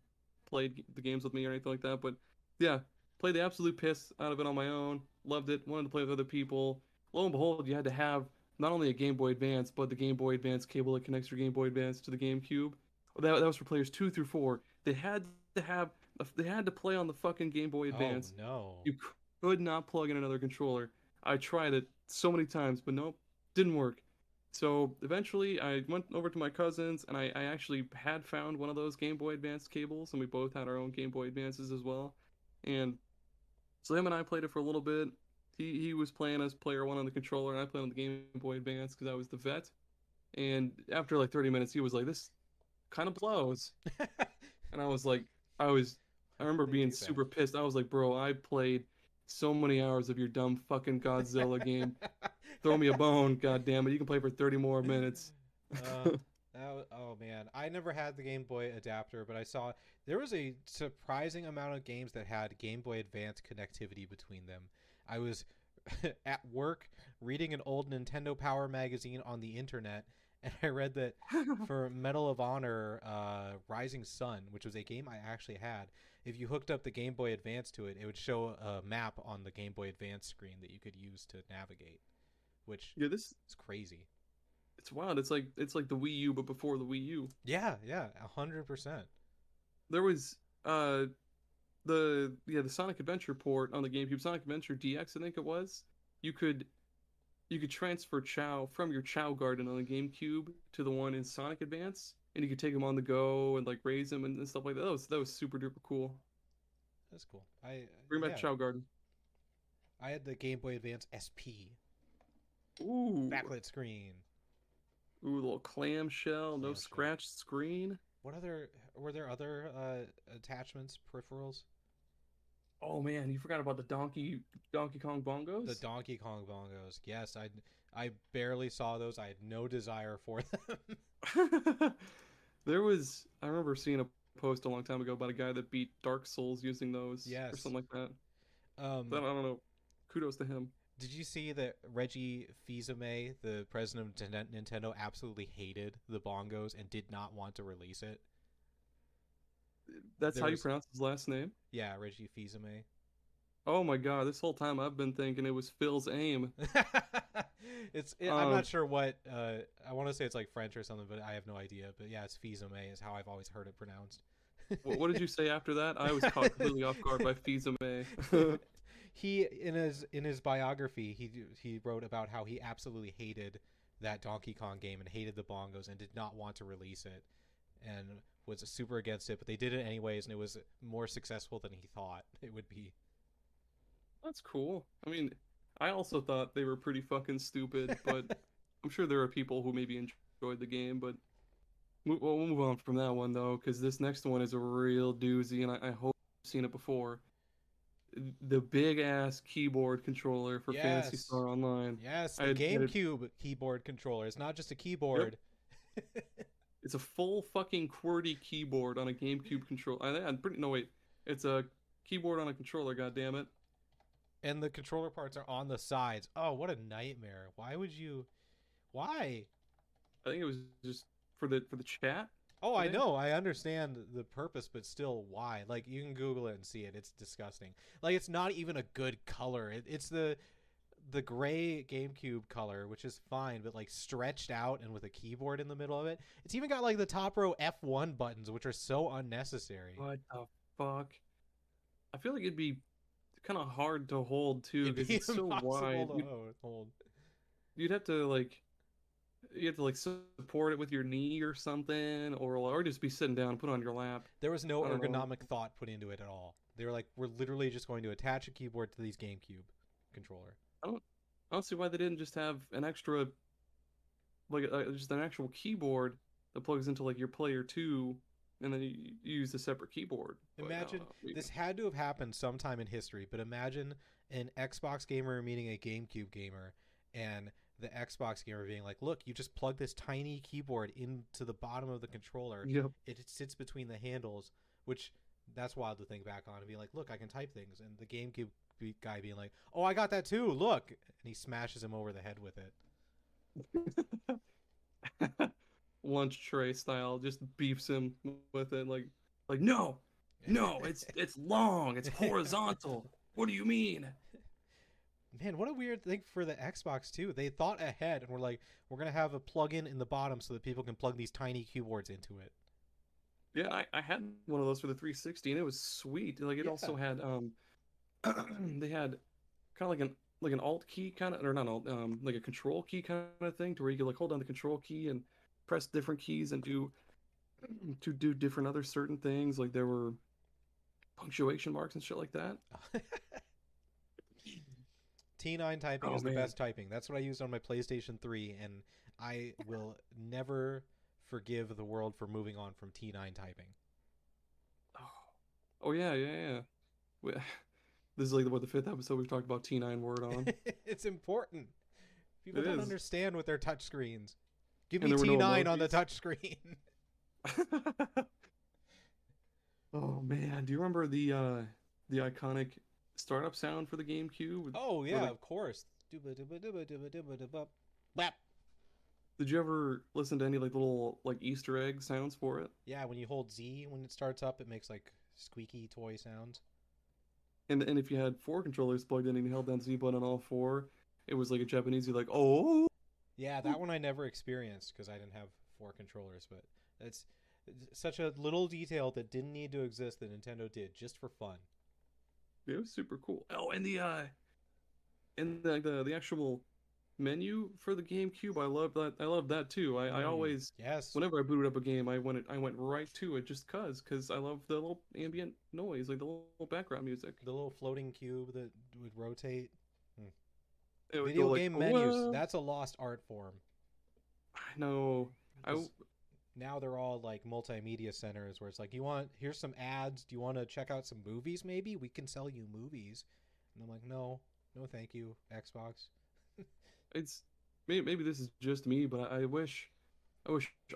played the games with me or anything like that. But yeah, played the absolute piss out of it on my own. Loved it. Wanted to play with other people. Lo and behold, you had to have not only a Game Boy Advance, but the Game Boy Advance cable that connects your Game Boy Advance to the GameCube. That was for players 2 through 4. They had to have. They had to play on the fucking Game Boy Oh Advance. no. You could not plug in another controller. I tried it so many times, but nope, didn't work. So eventually, I went over to my cousins, and I actually had found one of those Game Boy Advance cables, and we both had our own Game Boy Advances as well. And so him and I played it for a little bit. He was playing as player one on the controller, and I played on the Game Boy Advance because I was the vet. And after like 30 minutes, he was like, "This kind of blows," and I was like, I remember being super pissed. I was like, "Bro, I played so many hours of your dumb fucking Godzilla game. Throw me a bone, god damn it. You can play for 30 more minutes." uh, oh man, I never had the Game Boy adapter, but I saw there was a surprising amount of games that had Game Boy Advance connectivity between them. I was at work reading an old Nintendo Power magazine on the internet, and I read that for Medal of Honor Rising Sun, which was a game I actually had, if you hooked up the Game Boy Advance to it, it would show a map on the Game Boy Advance screen that you could use to navigate, which Yeah, this is crazy. it's wild. It's like the Wii U, but before the Wii U. Yeah, yeah, 100%. There was the Sonic Adventure port on the GameCube, Sonic Adventure DX, I think it was. You could you could transfer Chow from your Chow Garden on the GameCube to the one in Sonic Advance, and you could take them on the go and like raise them and stuff like that. That was super duper cool. That's cool. Bring back Yeah, Chow Garden. I had the Game Boy Advance SP Ooh, backlit screen. ooh, little clamshell, no Clamshell. scratch screen. What other were there other attachments, peripherals? Oh man, you forgot about the Donkey Kong The bongos? Donkey Kong bongos. Yes, I barely saw those. I had no desire for them. I remember seeing a post a long time ago about a guy that beat Dark Souls using those or Yes. something like that. But Um, I don't know. Kudos to him. did you see that Reggie Fils-Aimé, the president of Nintendo, absolutely hated the bongos and did not want to release it? That's There how you was pronounce his last name? Yeah, Reggie Fils-Aimé. Oh my god, this whole time I've been thinking it was Phil's aim. I'm Um, not sure what I want to say it's like French or something, but I have no idea. But yeah, it's Fils-Aimé is how I've always heard it pronounced. what did you say after that? I was caught completely off guard by Fils-Aimé. He in his biography he wrote about how he absolutely hated that Donkey Kong game and hated the bongos and did not want to release it and was super against it, but they did it anyways and it was more successful than he thought it would be. That's cool. I mean, I also thought they were pretty fucking stupid, but I'm sure there are people who maybe enjoyed the game. But we'll move on from that one though, because this next one is a real doozy, and I hope you've seen it before. The big ass keyboard controller for Phantasy Yes. Star Online. Yes, I the had it. GameCube keyboard controller. It's not just a Yep. keyboard. It's a full fucking QWERTY keyboard on a GameCube controller. I'm pretty. No wait, it's a keyboard on a controller. God damn it. And the controller parts are on the sides. Oh, what a nightmare. Why would you why? I think it was just for the chat. Oh, I I think. know. I understand the purpose, but still, why? Like, you can Google it and see it. It's disgusting. Like, it's not even a good color. It's the gray GameCube color, which is fine, but like stretched out and with a keyboard in the middle of it. It's even got like the top row F1 buttons, which are so unnecessary. What the fuck? I feel like it'd be kind of hard to hold too It'd because be it's so impossible wide. to hold. You'd have to like support it with your knee or something, or just be sitting down and put it on your lap. There was no I don't know. ergonomic thought put into it at all. They were like, we're literally just going to attach a keyboard to these GameCube controller. I don't see why they didn't just have an extra, like just an actual keyboard that plugs into like your player two, and then you use a separate keyboard. But I don't Imagine know. this had to have happened sometime in history, but imagine an Xbox gamer meeting a GameCube gamer, and the Xbox gamer being like, look, you just plug this tiny keyboard into the bottom of the controller. Yep. It sits between the handles, which that's wild to think back on and be like, look, I can type things. And the GameCube guy being like, oh, I got that too, look. And he smashes him over the head with it. Lunch tray style, just beefs him with it like no, it's long, it's horizontal. What do you mean? Man, what a weird thing for the Xbox too. They thought ahead and were like, we're gonna have a plug-in in the bottom so that people can plug these tiny keyboards into it. Yeah, I had one of those for the 360 and it was sweet. Like it also had they had kind of like an alt key kind of, or not alt, like a control key kind of thing, to where you could like hold down the control key and press different keys and do different other certain things. Like there were punctuation marks and shit like that. T9 typing is the best typing. That's what I used on my PlayStation 3, and I will never forgive the world for moving on from T9 typing. Oh yeah. This is like the 5th episode we've talked about T9 word on. It's important. People don't understand with their touch screens. Give me T9 on the touch screen. Oh man, do you remember the iconic startup sound for the GameCube? Oh yeah, of course. Bap. Did you ever listen to any like little like Easter egg sounds for it? Yeah, when you hold Z when it starts up, it makes like squeaky toy sounds. And if you had 4 controllers plugged in and you held down Z button on all 4, it was like a Japanese, like, oh. Yeah, that one I never experienced because I didn't have 4 controllers, but it's such a little detail that didn't need to exist that Nintendo did just for fun. It was super cool. Oh, and the actual menu for the GameCube, I love that. I love that too. I always, whenever I booted up a game, I went right to it just cause I love the little ambient noise, like the little background music. The little floating cube that would rotate. Video game menus, that's a lost art form. I know. Now they're all like multimedia centers where it's like, here's some ads. Do you want to check out some movies maybe? We can sell you movies. And I'm like, no thank you, Xbox. It's maybe this is just me, but I wish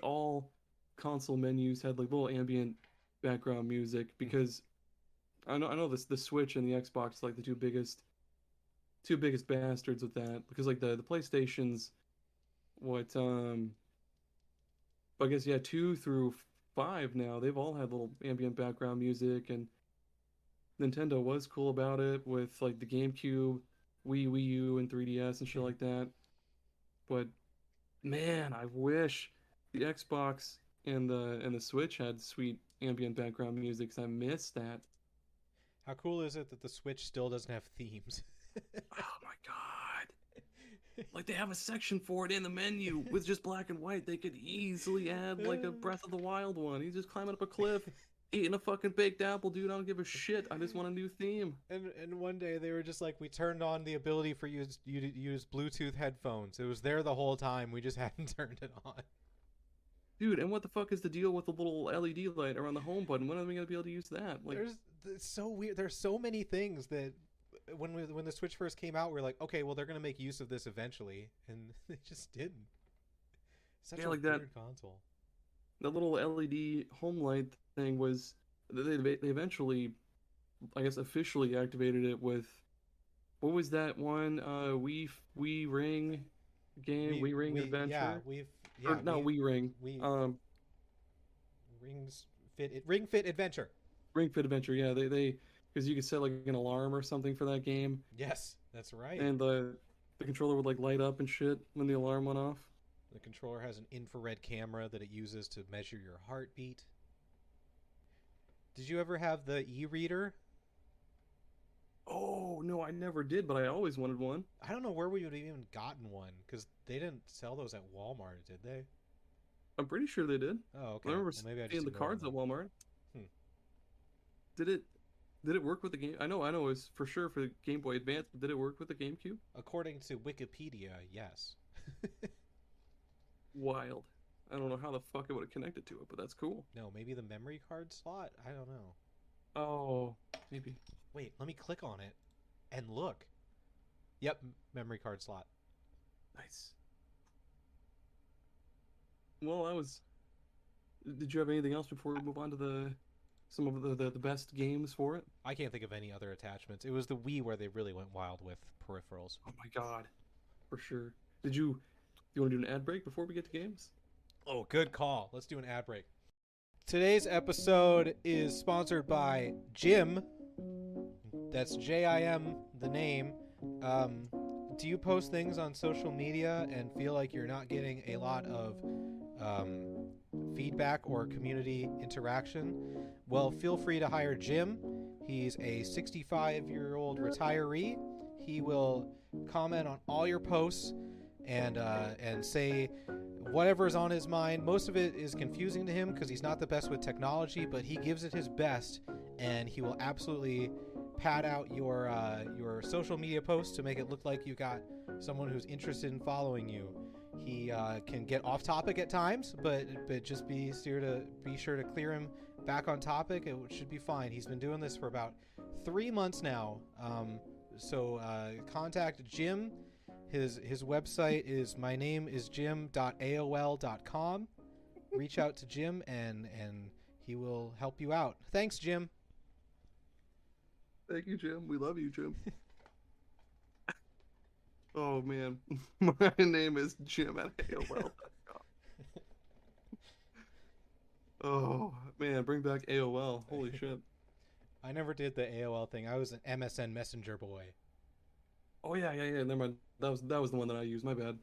all console menus had like little ambient background music, because I know the Switch and the Xbox are like the two biggest bastards with that, because like the PlayStation's I guess 2 through 5 now, they've all had little ambient background music, and Nintendo was cool about it with like the GameCube, Wii U, and 3DS and shit like that. But man, I wish the Xbox and the Switch had sweet ambient background music, because I miss that. How cool is it that the Switch still doesn't have themes? Oh my god. Like they have a section for it in the menu with just black and white. They could easily add like a Breath of the Wild one. He's just climbing up a cliff, eating a fucking baked apple, dude. I don't give a shit. I just want a new theme. And one day they were just like, we turned on the ability for you to use Bluetooth headphones. It was there the whole time. We just hadn't turned it on. Dude, and what the fuck is the deal with the little LED light around the home button? When are we gonna be able to use that? Like, it's so weird. There's so many things that when the Switch first came out, we were like, okay, well, they're going to make use of this eventually, and they just didn't. Such a weird console. The little LED home light thing was, they eventually, I guess, officially activated it with, what was that one Wii Ring game? Wii Ring Adventure? Wii Ring. Ring Fit Adventure. Ring Fit Adventure, yeah. They because you could set like an alarm or something for that game. Yes, that's right. And the controller would like light up and shit when the alarm went off. The controller has an infrared camera that it uses to measure your heartbeat. Did you ever have the e-reader? Oh, no, I never did, but I always wanted one. I don't know where we would have even gotten one, because they didn't sell those at Walmart, did they? I'm pretty sure they did. Oh, okay. I remember seeing the cards at Walmart. Did it work with the game? I know it was for sure for the Game Boy Advance, but did it work with the GameCube? According to Wikipedia, yes. Wild. I don't know how the fuck it would have connected to it, but that's cool. No, maybe the memory card slot? I don't know. Oh, maybe. Wait, let me click on it and look. Yep, memory card slot. Nice. Well, that was. Did you have anything else before we move on to some of the best games for it? I can't think of any other attachments. It was the Wii where they really went wild with peripherals. Oh my god, for sure. Did you? Do you want to do an ad break before we get to games? Oh, good call. Let's do an ad break. Today's episode is sponsored by Jim. That's Jim, the name. Do you post things on social media and feel like you're not getting a lot of feedback or community interaction? Well, feel free to hire Jim. He's a 65-year-old retiree. He will comment on all your posts and say whatever's on his mind. Most of it is confusing to him because he's not the best with technology, but he gives it his best, and he will absolutely pad out your social media posts to make it look like you got someone who's interested in following you. He can get off topic at times, but just be sure to clear him back on topic. It should be fine. He's been doing this for about 3 months now. So contact Jim. His website is mynameisjim.aol.com. Reach out to Jim and he will help you out. Thanks, Jim. Thank you, Jim. We love you, Jim. Oh man, my name is Jim at AOL. Oh man, bring back AOL. Holy shit. I never did the AOL thing. I was an MSN Messenger boy. Oh yeah. Never mind. That was the one that I used. My bad.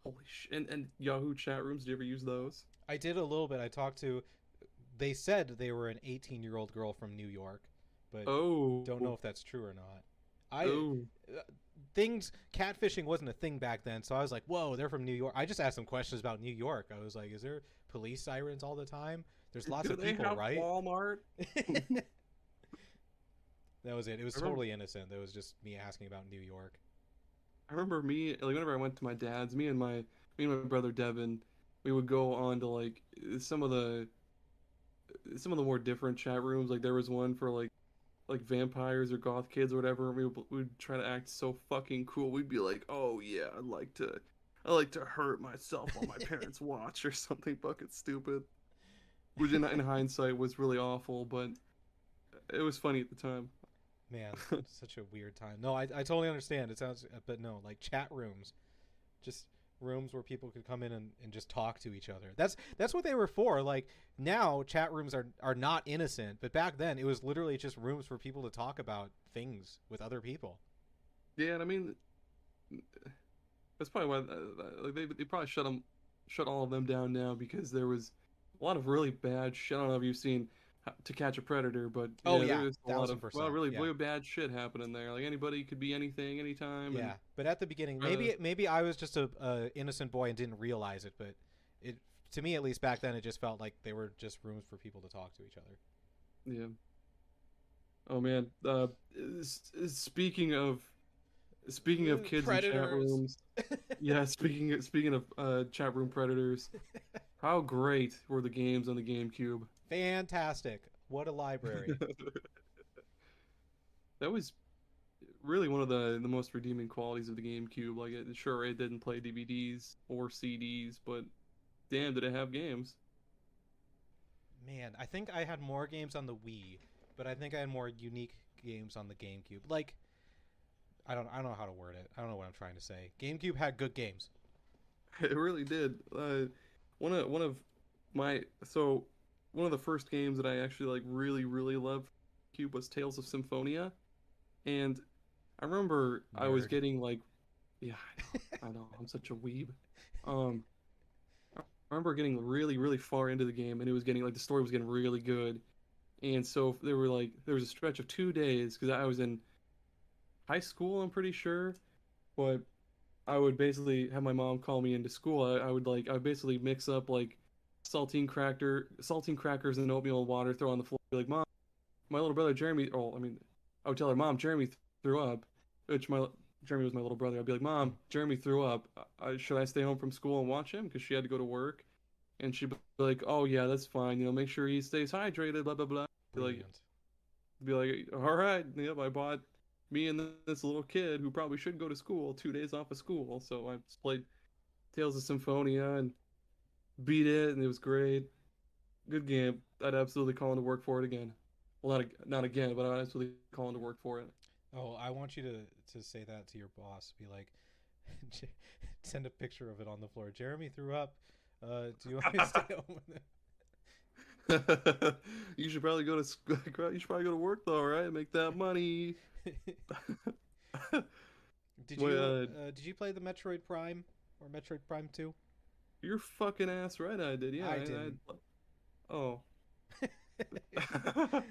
Holy shit. And Yahoo chat rooms. Did you ever use those? I did a little bit. I talked to. They said they were an 18-year-old girl from New York, but don't know if that's true or not. Catfishing wasn't a thing back then, so I was like, whoa, they're from New York. I just asked them questions about New York. I was like, is there police sirens all the time? There's lots of people, right? Walmart. That was it. It was totally innocent. That was just me asking about New York. I remember whenever I went to my dad's, me and my brother Devin, we would go on to like some of the more different chat rooms. Like there was one for like vampires or goth kids or whatever. We'd try to act so fucking cool. We'd be like, oh yeah, I like to hurt myself while my parents watch or something fucking stupid. Which in hindsight was really awful, but it was funny at the time. Man, such a weird time. No, I totally understand. It sounds, but no, like chat rooms, just rooms where people could come in and just talk to each other. That's what they were for. Like now chat rooms are not innocent, but back then it was literally just rooms for people to talk about things with other people. Yeah, and I mean that's probably why they probably shut all of them down now, because there was a lot of really bad shit. I don't know if you've seen To Catch a Predator, but there's a lot of really bad shit happening there. Like anybody could be anything, anytime. Yeah, but at the beginning, maybe I was just a innocent boy and didn't realize it. But it, to me at least back then, it just felt like they were just rooms for people to talk to each other. Yeah. Oh man. Speaking of kids predators. In chat rooms. Yeah. Speaking of chat room predators. How great were the games on the GameCube? Fantastic. What a library. That was really one of the most redeeming qualities of the GameCube. Like, it didn't play DVDs or CDs, but damn, did it have games. Man, I think I had more games on the Wii, but I think I had more unique games on the GameCube. Like, I don't know how to word it. I don't know what I'm trying to say. GameCube had good games. It really did. One of the first games that I actually like really loved Cube was Tales of Symphonia, and I remember Nerd. I was getting like, yeah, I know I'm such a weeb. I remember getting really far into the game, and it was getting like the story was getting really good, and so there was a stretch of 2 days because I was in high school, I'm pretty sure, but I would basically have my mom call me into school. I would basically mix up like saltine crackers and oatmeal and water, throw on the floor, be like, Mom, my little brother Jeremy. I would tell her, Mom, Jeremy threw up. Jeremy was my little brother. I'd be like, Mom, Jeremy threw up. Should I stay home from school and watch him? Because she had to go to work. And she'd be like, oh yeah, that's fine. Make sure he stays hydrated. Blah blah blah. Be like, all right. Yep, I bought me and this little kid who probably should go to school, 2 days off of school. So I just played Tales of Symphonia and beat it, and it was great. Good game. I'd absolutely call in to work for it again. Well, not again, but I'd absolutely call in to work for it. Oh, I want you to say that to your boss. Be like, send a picture of it on the floor. Jeremy threw up. Do you want me to stay home with it? You should probably go to you should probably go to work though, right? Make that money. Did you play the Metroid Prime or Metroid Prime 2? You're fucking ass right. I did. Yeah, I didn't. Oh.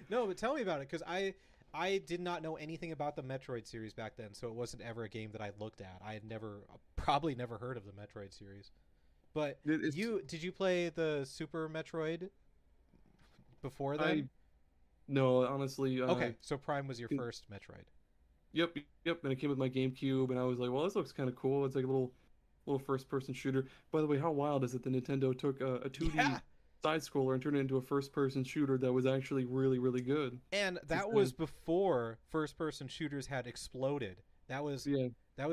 No, but tell me about it, because I did not know anything about the Metroid series back then, so it wasn't ever a game that I looked at. I had probably never heard of the Metroid series. But did you play the Super Metroid before then? No, honestly. Okay, so Prime was your first Metroid. Yep. And it came with my GameCube, and I was like, well, this looks kind of cool. It's like a little first-person shooter. By the way, how wild is it that Nintendo took a 2D side-scroller and turned it into a first-person shooter that was actually really, really good? And that was before first-person shooters had exploded. That was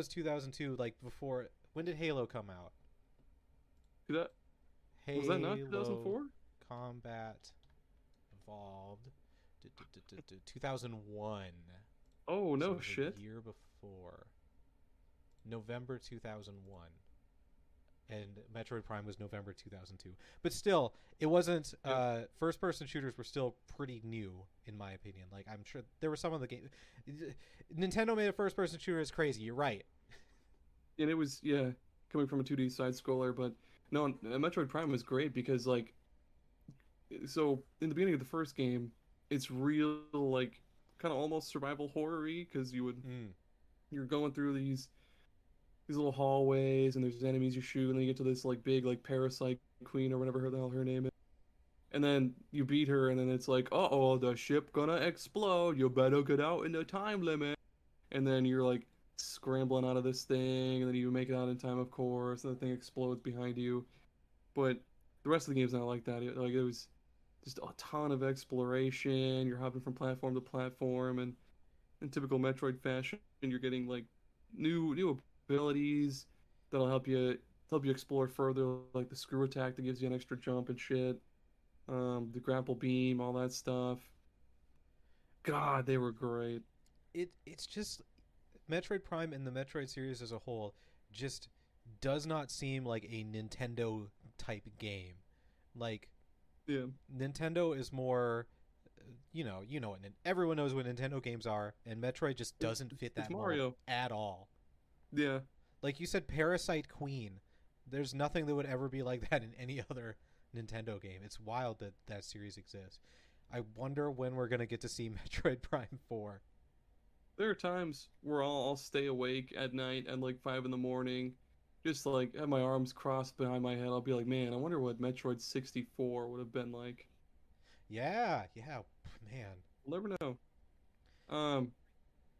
2002, like before. When did Halo come out? Was that not 2004? Combat Evolved 2001. Oh, no so shit. A year before. November 2001. And Metroid Prime was November 2002. But still, it wasn't... first-person shooters were still pretty new, in my opinion. Like, I'm sure there were some of the games... Nintendo made a first-person shooter is crazy. You're right. And it was, coming from a 2D side-scroller, but... No, Metroid Prime was great because, like... So, in the beginning of the first game, it's real, like, kind of almost survival horror-y, because you're going through these little hallways, and there's enemies you shoot, and then you get to this like big like parasite queen or whatever the hell her name is, and then you beat her, and then it's like, uh-oh, the ship gonna explode, you better get out in the time limit, and then you're like scrambling out of this thing, and then you make it out in time, of course, and the thing explodes behind you. But the rest of the game's not like that. It was just a ton of exploration. You're hopping from platform to platform, and in typical Metroid fashion, you're getting like new abilities that'll help you explore further, like the screw attack that gives you an extra jump and shit, the grapple beam, all that stuff. God, they were great. It's just Metroid Prime and the Metroid series as a whole just does not seem like a Nintendo type game. Like, Nintendo is more, what everyone knows what Nintendo games are, and Metroid just doesn't fit that mold at all. Yeah. Like you said, Parasite Queen. There's nothing that would ever be like that in any other Nintendo game. It's wild that that series exists. I wonder when we're going to get to see Metroid Prime 4. There are times where I'll stay awake at night at like 5 in the morning, just like have my arms crossed behind my head. I'll be like, man, I wonder what Metroid 64 would have been like. Yeah, man. We'll never know.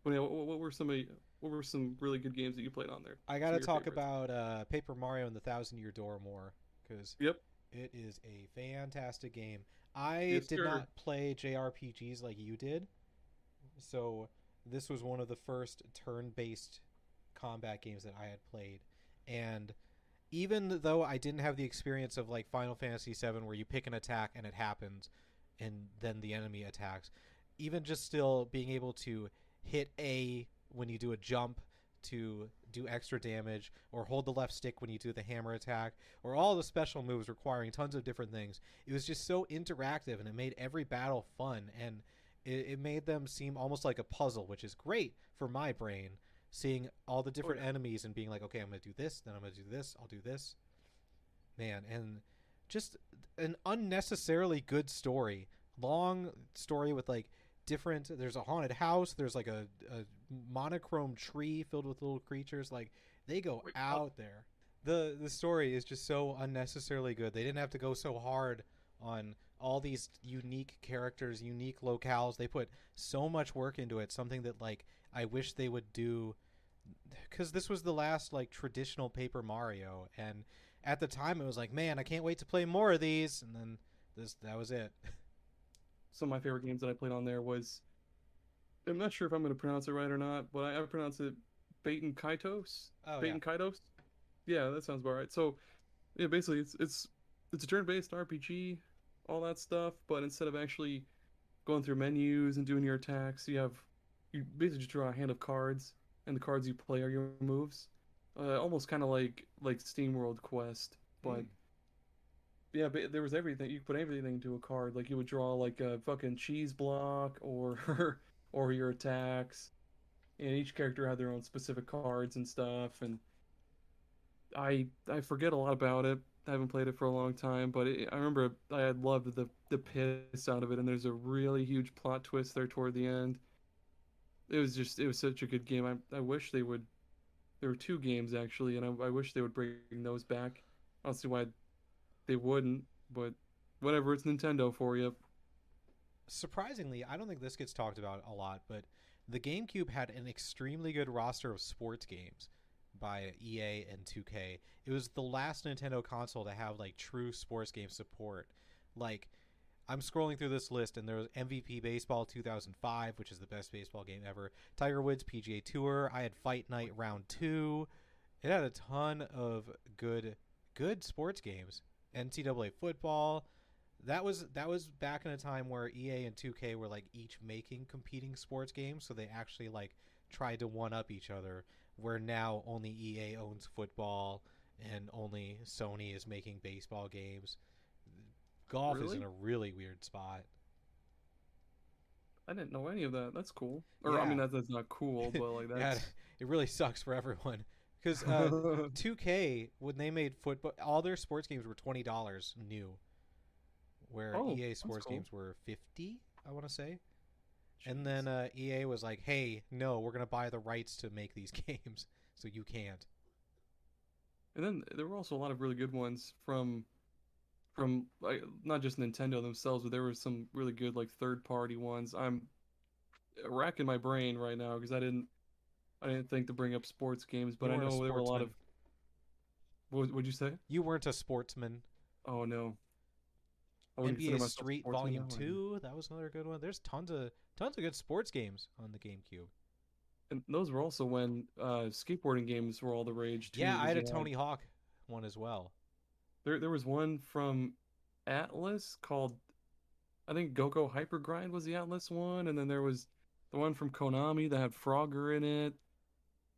But yeah, what were some really good games that you played on there? I gotta talk about Paper Mario and the Thousand Year Door more, because it is a fantastic game. I did not play JRPGs like you did, so this was one of the first turn-based combat games that I had played. And even though I didn't have the experience of like Final Fantasy VII, where you pick an attack and it happens, and then the enemy attacks, even just still being able to hit A when you do a jump to do extra damage, or hold the left stick when you do the hammer attack, or all the special moves requiring tons of different things, it was just so interactive, and it made every battle fun, and it made them seem almost like a puzzle, which is great for my brain, seeing all the different enemies and being like, okay, I'm going to do this, then I'm going to do this, I'll do this. Man, and just an unnecessarily good story. Long story with like there's a haunted house, there's like a monochrome tree filled with little creatures. Like, they go out there. The story is just so unnecessarily good. They didn't have to go so hard on all these unique characters, unique locales. They put so much work into it, something that like I wish they would do, because this was the last like traditional Paper Mario, and at the time it was like, man, I can't wait to play more of these, and then that was it. Some of my favorite games that I played on there was I'm not sure if I'm going to pronounce it right or not, but I pronounce it Baten Kaitos. Oh yeah. Baten Kaitos. Yeah, that sounds about right. So yeah, basically it's a turn-based RPG, all that stuff. But instead of actually going through menus and doing your attacks, you basically just draw a hand of cards, and the cards you play are your moves. Almost kind of like SteamWorld Quest, but Hmm. yeah, but there was everything. You could put everything into a card. Like you would draw like a fucking cheese block or or your attacks, and each character had their own specific cards and stuff. And I forget a lot about it. I haven't played it for a long time, but I remember I had loved the piss out of it. And there's a really huge plot twist there toward the end. It was such a good game. I wish they would. There were two games actually, and I wish they would bring those back. I don't see why they wouldn't, but whatever. It's Nintendo for you. Surprisingly, I don't think this gets talked about a lot, but the GameCube had an extremely good roster of sports games by EA and 2K. It was the last Nintendo console to have like true sports game support. Like I'm scrolling through this list and there was MVP Baseball 2005, which is the best baseball game ever. Tiger Woods PGA Tour. I had Fight Night Round 2. It had a ton of good sports games. NCAA football. That was back in a time where EA and 2K were like each making competing sports games, so they actually like tried to one up each other. Where now only EA owns football and only Sony is making baseball games. Golf is in Really? a really weird spot. I didn't know any of that. That's cool. Or I mean, Yeah, that's not cool, but like yeah, that's. it really sucks for everyone because Oh, 2K when they made football, all their sports games were $20 new, where EA that's sports cool. games were 50, I want to say. And Jeez. then EA was like, "Hey, no, we're gonna buy the rights to make these games, so you can't." And then there were also a lot of really good ones from like not just Nintendo themselves, but there were some really good like third party ones. I'm racking my brain right now because I didn't think to bring up sports games, but You I weren't a know there were a lot of sportsman. what'd you say? You weren't a sportsman. Oh no, I wouldn't consider NBA myself a Street sportsman Volume now. 2, that was another good one. There's tons of good sports games on the GameCube. And those were also when skateboarding games were all the rage too, Yeah, I because had a you had Tony Hawk one as well. there was one from Atlas called I think Go Hyper Grind was the Atlas one, and then there was the one from Konami that had Frogger in it.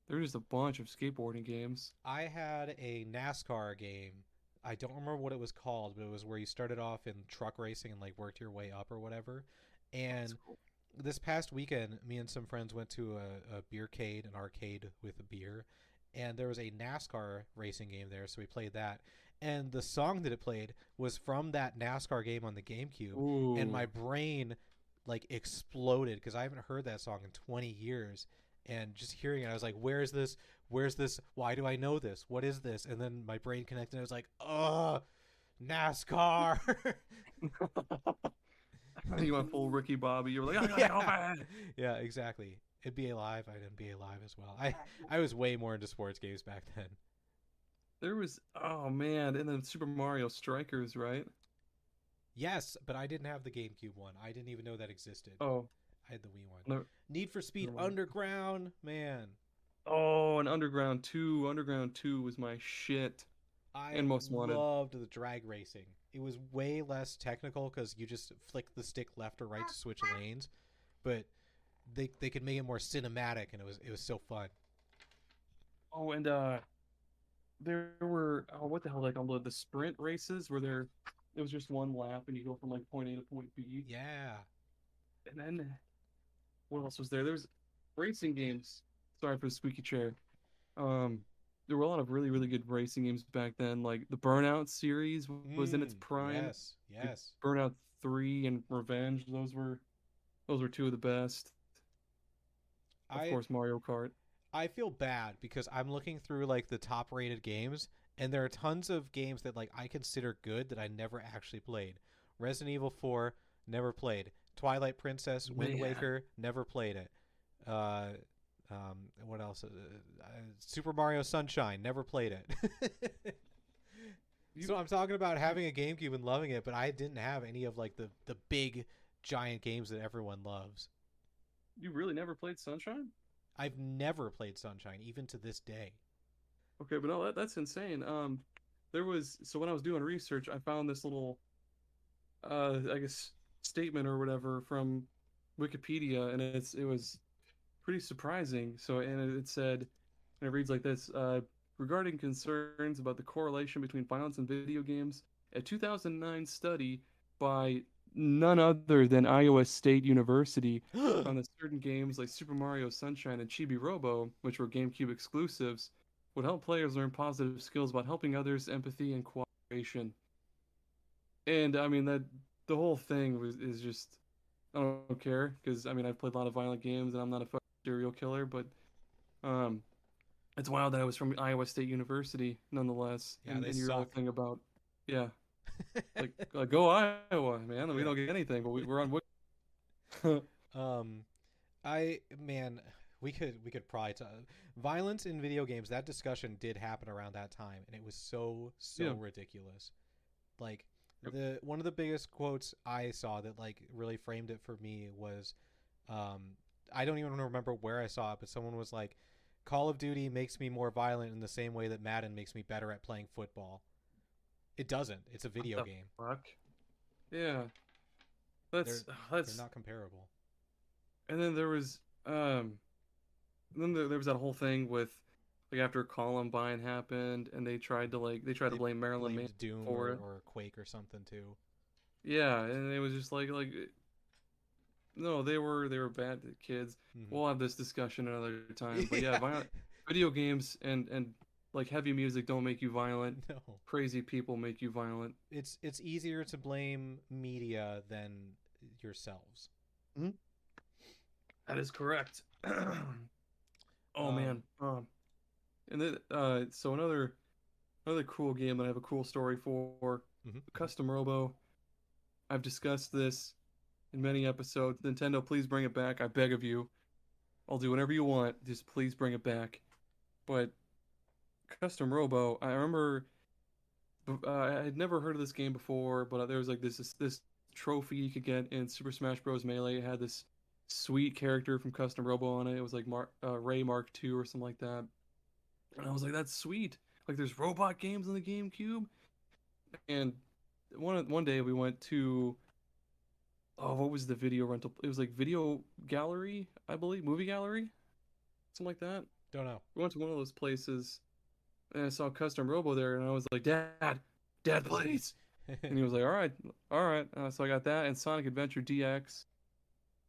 There was just a bunch of skateboarding games. I had a NASCAR game. I don't remember what it was called, but it was where you started off in truck racing and like worked your way up or whatever. Oh, that's And cool. this past weekend, me and some friends went to a beercade, an arcade with a beer, and there was a NASCAR racing game there, so we played that. And the song that it played was from that NASCAR game on the GameCube, and my Ooh. brain like exploded because I haven't heard that song in 20 years. And just hearing it, I was like, "Where's this? Where's this? Why do I know this? What is this?" And then my brain connected. And I was like, "Oh, NASCAR!" You went full Ricky Bobby. You were like, I gotta go Yeah, back. yeah, exactly. NBA Live, I had NBA Live as well. I was way more into sports games back then. There was oh man, and then Super Mario Strikers, right? Yes, but I didn't have the GameCube one. I didn't even know that existed. Oh, I had the Wii one. no, Need for Speed never mind. Underground, man. Oh, and Underground 2. Underground 2 was my shit. I And Most Wanted. loved the drag racing. It was way less technical because you just flick the stick left or right to switch lanes, but they could make it more cinematic, and it was so fun. Oh, and there were oh, what the hell did I call them? The sprint races where there it was just one lap and you go from like point A to point B. Yeah. And then what else was there? There was racing games. Sorry for the squeaky chair. Um, there were a lot of really, really good racing games back then. Like the Burnout series was in its prime. Yes, Like yes. Burnout 3 and Revenge, those were two of the best. Of I course, Mario Kart. I feel bad because I'm looking through like the top rated games, and there are tons of games that like I consider good that I never actually played. Resident Evil 4, never played. Twilight Princess, Wind Man, Waker, never played it. Uh, what else? Super Mario Sunshine, never played it. you So I'm talking about having a GameCube and loving it, but I didn't have any of like the big giant games that everyone loves. You really never played Sunshine? I've never played Sunshine, even to this day. Okay, but no, that's insane. There was so when I was doing research, I found this little, I guess statement or whatever from Wikipedia, and it was pretty surprising. So, and it said, and it reads like this: regarding concerns about the correlation between violence and video games, a 2009 study by none other than Iowa State University found that certain games like Super Mario Sunshine and Chibi Robo, which were GameCube exclusives, would help players learn positive skills about helping others, empathy, and cooperation. And I mean that the whole thing is just I don't care because I mean I've played a lot of violent games and I'm not a fucking serial killer, but um, it's wild that I was from Iowa State University nonetheless. Yeah, and, they and your whole suck. thing about yeah, like go Iowa, man. We Yeah. don't get anything, but we're on. Um, we could probably violence in video games. That discussion did happen around that time, and it was so Yeah. ridiculous. Like the one of the biggest quotes I saw that like really framed it for me was, um, I don't even remember where I saw it, but someone was like, "Call of Duty makes me more violent in the same way that Madden makes me better at playing football." It doesn't. It's a What video the game. fuck? Yeah, They're that's they're not comparable. and then there was there was that whole thing with like after Columbine happened and they tried to They blame Marilyn Manson blamed Doom for it. or Quake or something too. Yeah, and it was just like no, they were bad kids. Mhm. We'll have this discussion another time. But yeah, violent video games and like heavy music don't make you violent. No, Crazy people make you violent. it's easier to blame media than yourselves. Hmm. That is correct. Oh Um, man. And then so another cool game that I have a cool story for, mhm. Custom Robo. I've discussed this in many episodes. Nintendo, please bring it back. I beg of you. I'll do whatever you want. Just please bring it back. But Custom Robo, I remember I had never heard of this game before, but there was like this trophy you could get in Super Smash Bros. Melee. It had this sweet character from Custom Robo on it. It was like Ray Mark II or something like that. And I was like, that's sweet. Like there's robot games on the GameCube. And one day we went to what was the video rental? It was like Video Gallery, I believe, Movie Gallery, something like that. Don't know. We went to one of those places and I saw Custom Robo there, and I was like, Dad, please. And he was like, all right. So I got that and Sonic Adventure DX.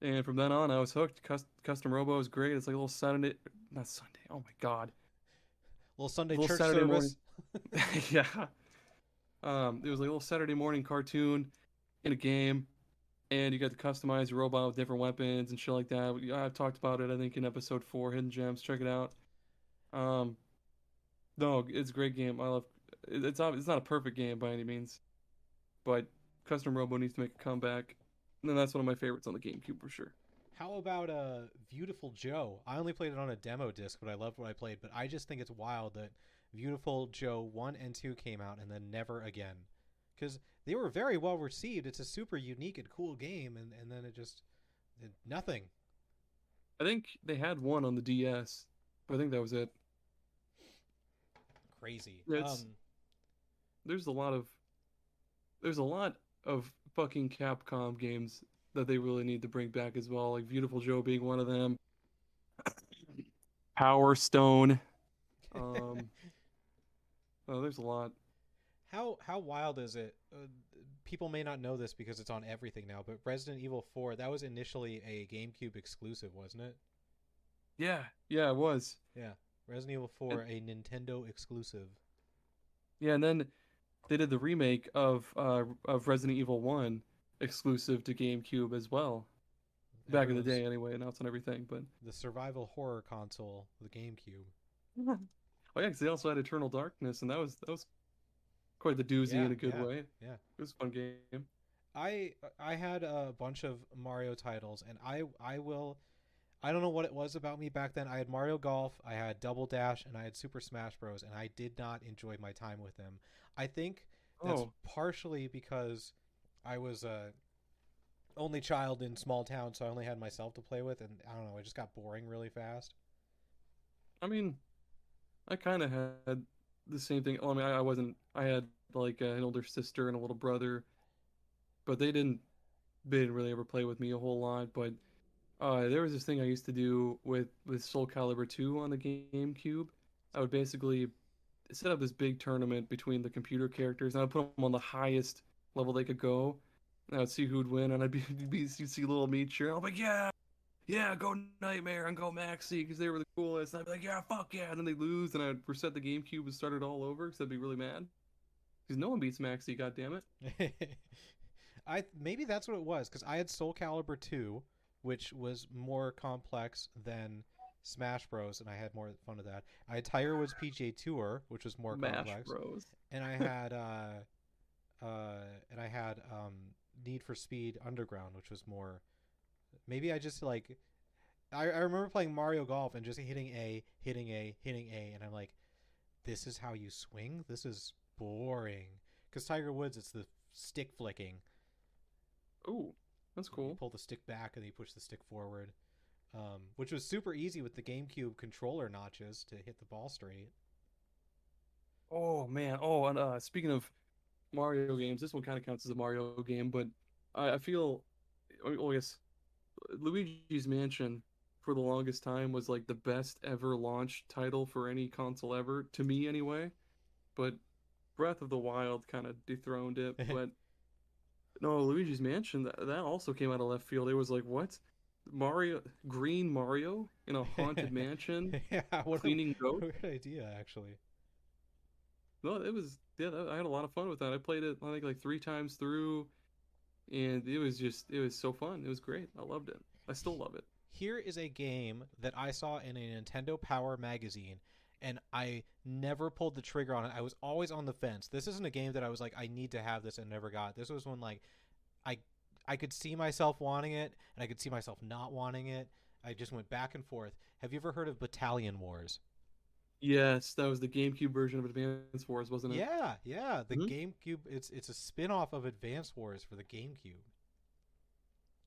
And from then on, I was hooked. Custom Robo is great. It's like a little Saturday, not Sunday. Oh my God, Little Sunday little church Saturday service. morning. Yeah. It was like a little Saturday morning cartoon in a game, and you got to customize your robot with different weapons and shit like that. I've talked about it, I think, in episode 4, Hidden Gems. Check it out. Um, no, it's a great game. I love. It's not a perfect game by any means, but Custom Robo needs to make a comeback, and that's one of my favorites on the GameCube for sure. How about Beautiful Joe? I only played it on a demo disc, but I loved what I played. But I just think it's wild that Beautiful Joe 1 and 2 came out and then never again. Because they were very well received. It's a super unique and cool game, and then it just nothing. I think they had one on the DS, but I think that was it. Crazy. Yeah, there's a lot of there's a lot of fucking Capcom games that they really need to bring back as well, like Beautiful Joe being one of them. Power Stone. Um, oh, there's a lot. How wild is it? People may not know this because it's on everything now, but Resident Evil 4, that was initially a GameCube exclusive, wasn't it? Yeah, it was. Yeah. Resident Evil 4, a Nintendo exclusive. Yeah, and then they did the remake of Resident Evil 1 exclusive to GameCube as well. Back in the day anyway, now it's on everything, but the survival horror console, the GameCube. oh yeah, because they also had Eternal Darkness, and that was quite the doozy in a good way. Yeah. It was a fun game. I had a bunch of Mario titles, and I don't know what it was about me back then. I had Mario Golf, I had Double Dash, and I had Super Smash Bros. And I did not enjoy my time with them. I think that's partially because I was only child in small town, so I only had myself to play with, and I don't know, it just got boring really fast. I mean, I kind of had the same thing. Well, I mean, I wasn't. I had like an older sister and a little brother, but they didn't really ever play with me a whole lot. But there was this thing I used to do with Soul Calibur 2 on the GameCube. I would basically set up this big tournament between the computer characters, and I'd put them on the highest level they could go. And I would see who'd win, and you'd see little me cheering. I'm like, yeah, yeah, go Nightmare and go Maxi, because they were the coolest. And I'd be like, yeah, fuck yeah. And then they lose, and I'd reset the GameCube and start it all over, because I'd be really mad. Because no one beats Maxi, goddammit. I maybe that's what it was because I had Soul Calibur 2, which was more complex than Smash Bros, and I had more fun with that. I had Tiger Woods PGA Tour, which was more Smash complex, Bros. and I had Need for Speed Underground, which was more. Maybe I just like. I remember playing Mario Golf and just hitting A, hitting A, hitting A, and I'm like, this is how you swing. This is boring. Because Tiger Woods, it's the stick flicking. Ooh, that's cool. You pull the stick back and then you push the stick forward, which was super easy with the GameCube controller notches to hit the ball straight. Oh man. Oh, and speaking of Mario games, this one kind of counts as a Mario game, but I feel, oh yes, Luigi's Mansion for the longest time was like the best ever launch title for any console ever, to me anyway. But Breath of the Wild kind of dethroned it. But no, Luigi's Mansion, that also came out of left field. It was like, what? Green Mario in a haunted mansion, Yeah, what cleaning goats? weird idea, actually. No, it was, yeah, I had a lot of fun with that. I played it, I think, like 3 times through, and it was so fun. It was great. I loved it. I still love it. Here is a game that I saw in a Nintendo Power magazine, and I never pulled the trigger on it. I was always on the fence. This isn't a game that I was like, I need to have this and never got. This was one like I I could see myself wanting it, and I could see myself not wanting it. I just went back and forth. Have you ever heard of Battalion Wars? Yes, that was the GameCube version of Advance Wars, wasn't it? Yeah, yeah. The Hmm. GameCube. It's a spin-off of Advance Wars for the GameCube.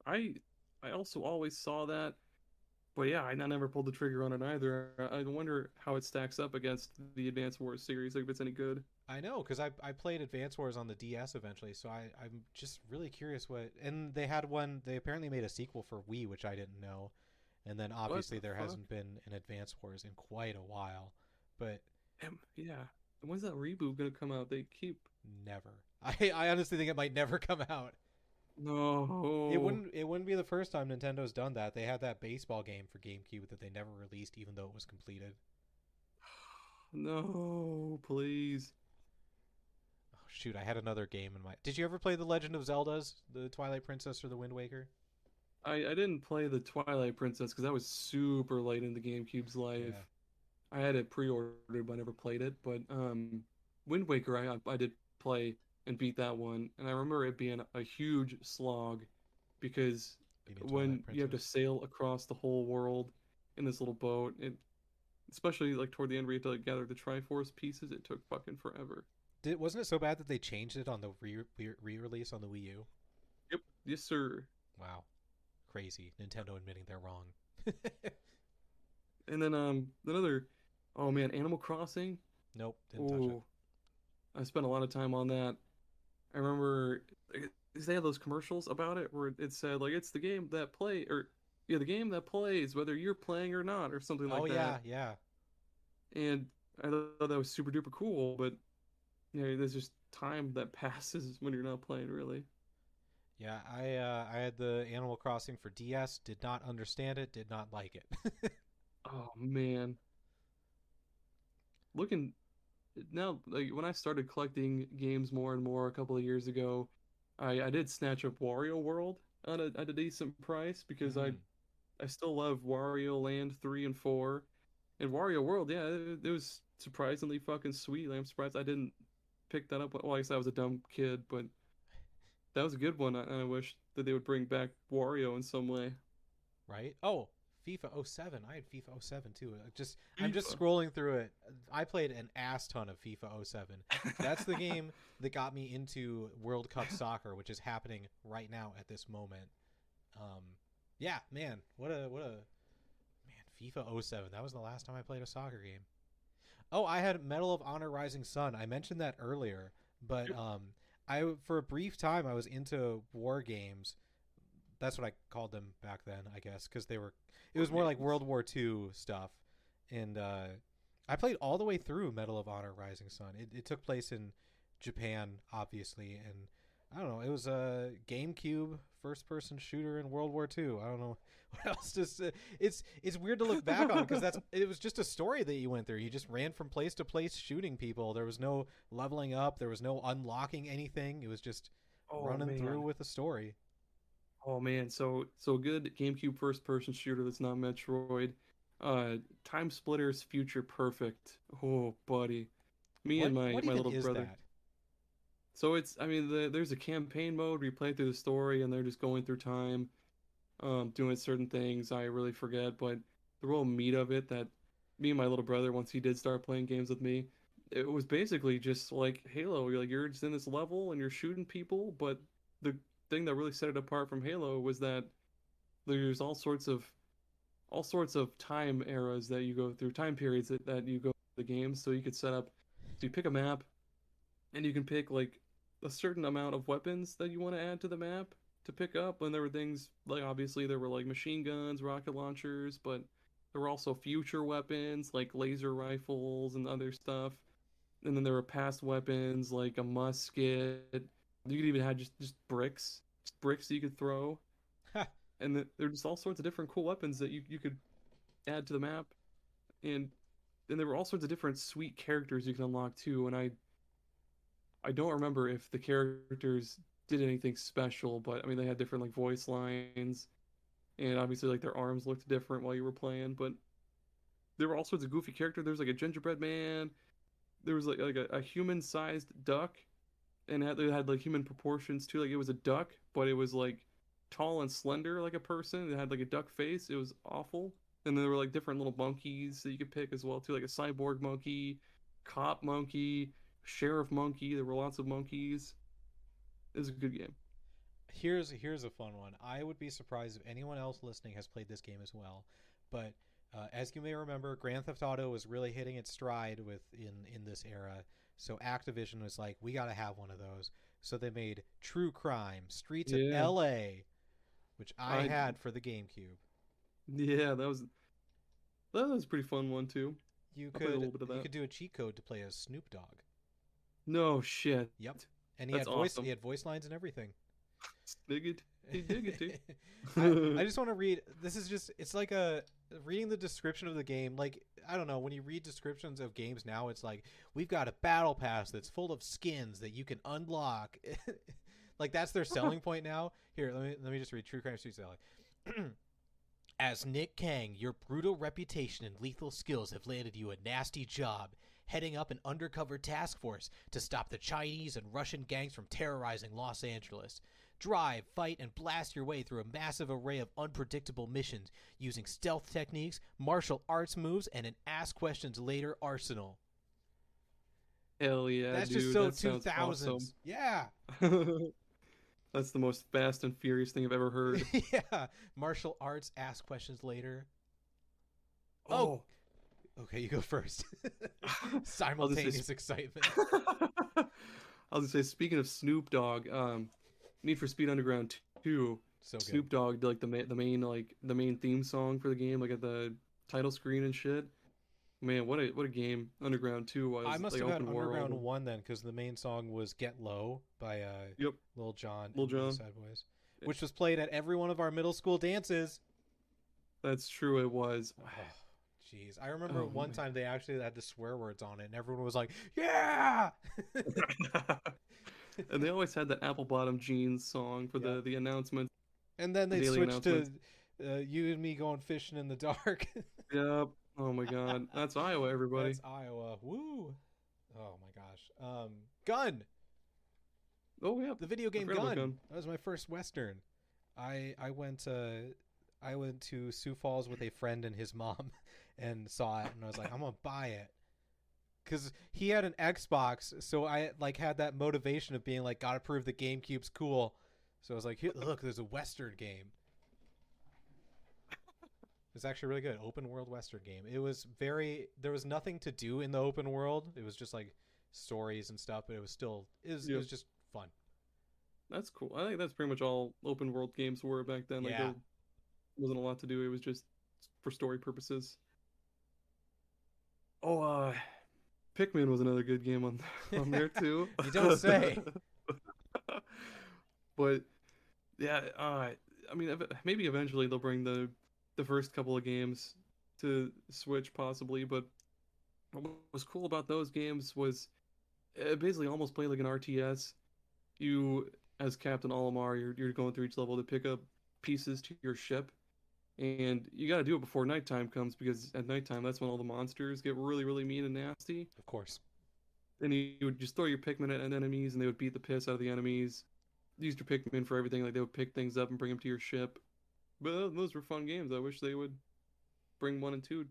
I I also always saw that, but yeah, I never pulled the trigger on it either. I wonder how it stacks up against the Advance Wars series, like if it's any good. I know, because I played Advance Wars on the DS eventually, so I'm just really curious what. And they had one. They apparently made a sequel for Wii, which I didn't know. And then What obviously the there fuck? hasn't been an Advance Wars in quite a while, but Yeah. When's that reboot gonna come out? They keep never. I honestly think it might never come out. no, It wouldn't be the first time Nintendo's done that. They had that baseball game for GameCube that they never released, even though it was completed. no, please. Oh shoot, I had another game in my. Did you ever play The Legend of Zelda's, the Twilight Princess or the Wind Waker? I didn't play the Twilight Princess because that was super late in the GameCube's life. Yeah. I had it pre-ordered, but I never played it. But Wind Waker, I did play and beat that one, and I remember it being a huge slog because Being a when Twilight you have to Princess. sail across the whole world in this little boat, especially like toward the end where you have to like gather the Triforce pieces, it took fucking forever. Wasn't it so bad that they changed it on the re-release on the Wii U? Yep, yes sir. Wow, crazy. Nintendo admitting they're wrong. And then another, oh man, Animal Crossing. Nope, didn't touch it. Oh, I spent a lot of time on that. I remember they had those commercials about it where it said like it's the game that play or yeah the game that plays whether you're playing or not or something Oh like yeah, that. yeah, And I thought that was super duper cool, but you know there's just time that passes when you're not playing really. yeah. I had the Animal Crossing for DS. Did not understand it. Did not like it. Oh man, looking now like when I started collecting games more and more a couple of years ago, I did snatch up Wario World at a decent price because Mm. I still love Wario Land 3 and 4. And Wario World, yeah, it was surprisingly fucking sweet. Like, I'm surprised I didn't pick that up. Well, I guess I was a dumb kid, but that was a good one. And I wish that they would bring back Wario in some way. Right? Oh, FIFA '07. I had FIFA '07 too. I'm just scrolling through it. I played an ass ton of FIFA '07. That's the game that got me into World Cup soccer, which is happening right now at this moment. Yeah, man, what a man, FIFA '07. That was the last time I played a soccer game. Oh, I had Medal of Honor Rising Sun. I mentioned that earlier, but I for a brief time I was into war games. That's what I called them back then, I guess, because it was more like World War II stuff. And I played all the way through Medal of Honor Rising Sun. It took place in Japan, obviously, and I don't know. It was a GameCube first-person shooter in World War II. I don't know what else to say. It's weird to look back on because it was just a story that you went through. You just ran from place to place shooting people. There was no leveling up. There was no unlocking anything. It was just running through with a story. Oh man, so good GameCube first-person shooter that's not Metroid. Time Splitters Future Perfect. Oh, buddy. And my little brother. That? So there's a campaign mode where you play through the story and they're just going through time, doing certain things. I really forget, but the real meat of it, that me and my little brother, once he did start playing games with me, it was basically just like Halo. You're just in this level and you're shooting people, but the thing that really set it apart from Halo was that there's all sorts of time eras that you go through, time periods that you go through the game. So you could you pick a map and you can pick like a certain amount of weapons that you want to add to the map to pick up. And there were things like, obviously there were like machine guns, rocket launchers, but there were also future weapons like laser rifles and other stuff. And then there were past weapons like a musket. You could even have just bricks that you could throw. And there are just all sorts of different cool weapons that you could add to the map. And there were all sorts of different sweet characters you can unlock too. And I don't remember if the characters did anything special, but they had different like voice lines. And obviously like their arms looked different while you were playing. But there were all sorts of goofy characters. There was like a gingerbread man. There was like a human-sized duck. And it had like human proportions too. Like it was a duck, but it was like tall and slender like a person. It had like a duck face. It was awful. And then there were like different little monkeys that you could pick as well too, like a cyborg monkey, cop monkey, sheriff monkey. There were lots of monkeys. It was a good game. Here's a fun one. I would be surprised if anyone else listening has played this game as well. But as you may remember, Grand Theft Auto was really hitting its stride in this era. So Activision was like, we got to have one of those. So they made True Crime, Streets of L.A., which I had for the GameCube. Yeah, that was a pretty fun one too. You could do a cheat code to play as Snoop Dogg. No shit. Yep. And he had voice lines and everything. Dig it. I just want to read. It's like reading the description of the game. Like, I don't know, when you read descriptions of games now, it's like, we've got a battle pass that's full of skins that you can unlock. Like, that's their selling point now. Here, let me just read True Crime Streets of LA. As Nick Kang, your brutal reputation and lethal skills have landed you a nasty job, heading up an undercover task force to stop the Chinese and Russian gangs from terrorizing Los Angeles. Drive, fight, and blast your way through a massive array of unpredictable missions using stealth techniques, martial arts moves, and an ask questions later arsenal. Hell yeah, that's dude, just so 2000s. Awesome. Yeah. That's the most Fast and Furious thing I've ever heard. Yeah. Martial arts, ask questions later. Oh. Okay, you go first. Simultaneous excitement. I was gonna say, speaking of Snoop Dogg, Need for Speed Underground 2. So Snoop Dogg did like the main theme song for the game, like at the title screen and shit. Man, what a game Underground 2 was. I must have like, had Underground 1 then, because the main song was Get Low by Lil Jon. Sad Boys, which was played at every one of our middle school dances. That's true, it was. Jeez, I remember one time they actually had the swear words on it, and everyone was like, "Yeah!" And they always had that apple bottom jeans song for the announcement. And then they switched to you and me going fishing in the dark. Yep. Oh my god. That's Iowa, everybody. That's Iowa. Woo. Oh my gosh. Gun. Oh yeah. The video game Gun. That was my first Western. I went I went to Sioux Falls with a friend and his mom and saw it, and I was like, I'm gonna buy it. Because he had an Xbox, so I like had that motivation of being like, gotta prove the GameCube's cool. So I was like, look, there's a Western game. It's actually really good. Open world Western game. It was there was nothing to do in the open world. It was just like stories and stuff, but it was it was just fun. That's cool. I think that's pretty much all open world games were back then. Like Yeah. there wasn't a lot to do. It was just for story purposes. Oh, Pikmin was another good game on there too. You don't say. But yeah, I mean, maybe eventually they'll bring the first couple of games to Switch, possibly. But what was cool about those games was it basically almost played like an RTS. You, as Captain Olimar, you're going through each level to pick up pieces to your ship, and you got to do it before nighttime comes because at nighttime that's when all the monsters get really, really mean and nasty. Of course. Then you would just throw your Pikmin at enemies, and they would beat the piss out of the enemies. Used your Pikmin for everything, like they would pick things up and bring them to your ship. But those were fun games. I wish they would bring 1 and 2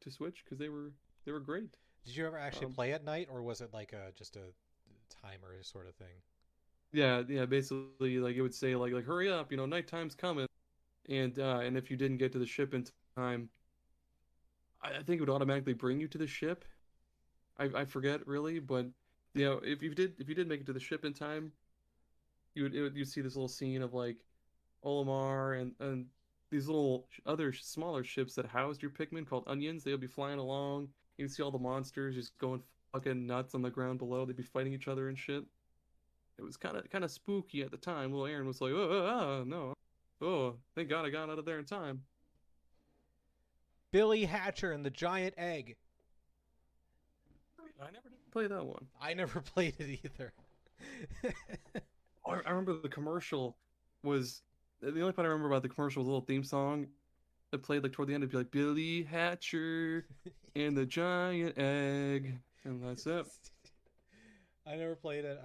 to Switch because they were great. Did you ever actually play at night, or was it like just a timer sort of thing? Yeah, basically like it would say like hurry up, nighttime's coming. And if you didn't get to the ship in time, I think it would automatically bring you to the ship. I forget really, but if you did make it to the ship in time, you'd see this little scene of like Olimar and these little other smaller ships that housed your Pikmin called onions. They would be flying along. You'd see all the monsters just going fucking nuts on the ground below. They'd be fighting each other and shit. It was kind of spooky at the time. Little Aaron was like, oh, no. Oh, thank God I got out of there in time. Billy Hatcher and the Giant Egg. I never did play that one. I never played it either. I remember the commercial was... The only part I remember about the commercial was a little theme song that played like toward the end. It'd be like, Billy Hatcher and the Giant Egg. And that's it. I never played it.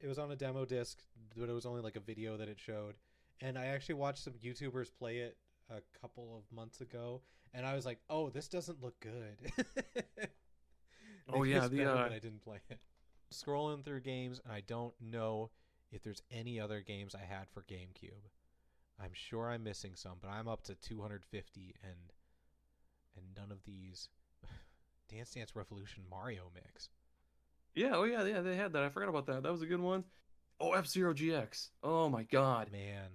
It was on a demo disc, but it was only like a video that it showed. And I actually watched some YouTubers play it a couple of months ago, and I was like, "Oh, this doesn't look good." Oh yeah, but I didn't play it. Scrolling through games, and I don't know if there's any other games I had for GameCube. I'm sure I'm missing some, but I'm up to 250, and none of these. Dance Dance Revolution Mario Mix. Yeah, oh yeah, they had that. I forgot about that. That was a good one. Oh, F-Zero GX. Oh my God, man.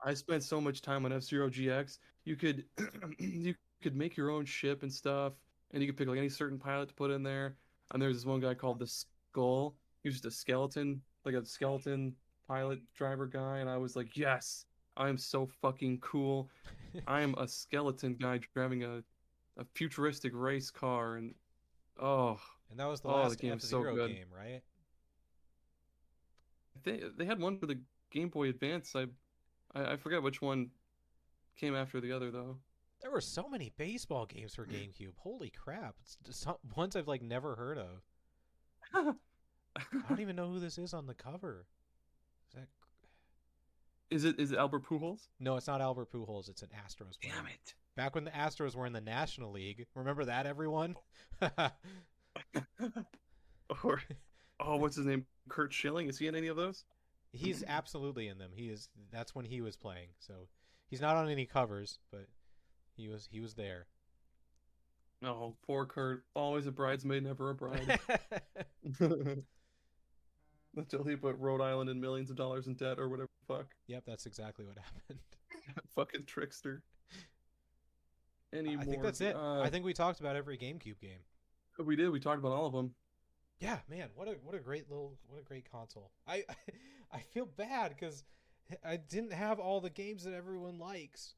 I spent so much time on F-Zero GX. You could you could make your own ship and stuff, and you could pick like any certain pilot to put in there. And there's this one guy called the Skull. He was just a skeleton, like a skeleton pilot driver guy, and I was like, yes, I'm so fucking cool. I'm a skeleton guy driving a futuristic race car, and oh. And that was the last the F-Zero game, right? They had one for the Game Boy Advance. I forget which one came after the other though. There were so many baseball games for GameCube. Holy crap! It's just ones I've like never heard of. I don't even know who this is on the cover. Is it Albert Pujols? No, it's not Albert Pujols. It's an Astros player. Damn it! Back when the Astros were in the National League. Remember that, everyone? Or what's his name? Kurt Schilling? Is he in any of those? He's absolutely in them. That's when he was playing. So he's not on any covers, but he was there. Oh, poor Kurt. Always a bridesmaid, never a bride. Until he put Rhode Island in millions of dollars in debt or whatever the fuck. Yep, that's exactly what happened. Fucking trickster. I think that's it. I think we talked about every GameCube game. We did. We talked about all of them. Yeah, man, what a great console. I feel bad because I didn't have all the games that everyone likes.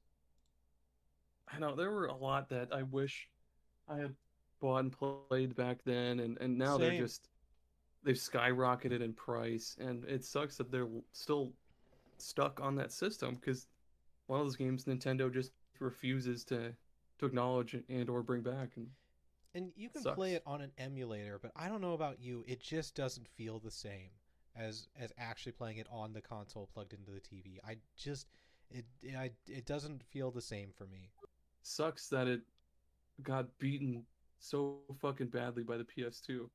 I know there were a lot that I wish I had bought and played back then, and now Same. they've skyrocketed in price, and it sucks that they're still stuck on that system because one of those games Nintendo just refuses to acknowledge and or bring back. And you can sucks. play it on an emulator, but I don't know about you, it just doesn't feel the same as actually playing it on the console plugged into the TV. it doesn't feel the same for me. Sucks that it got beaten so fucking badly by the PS2.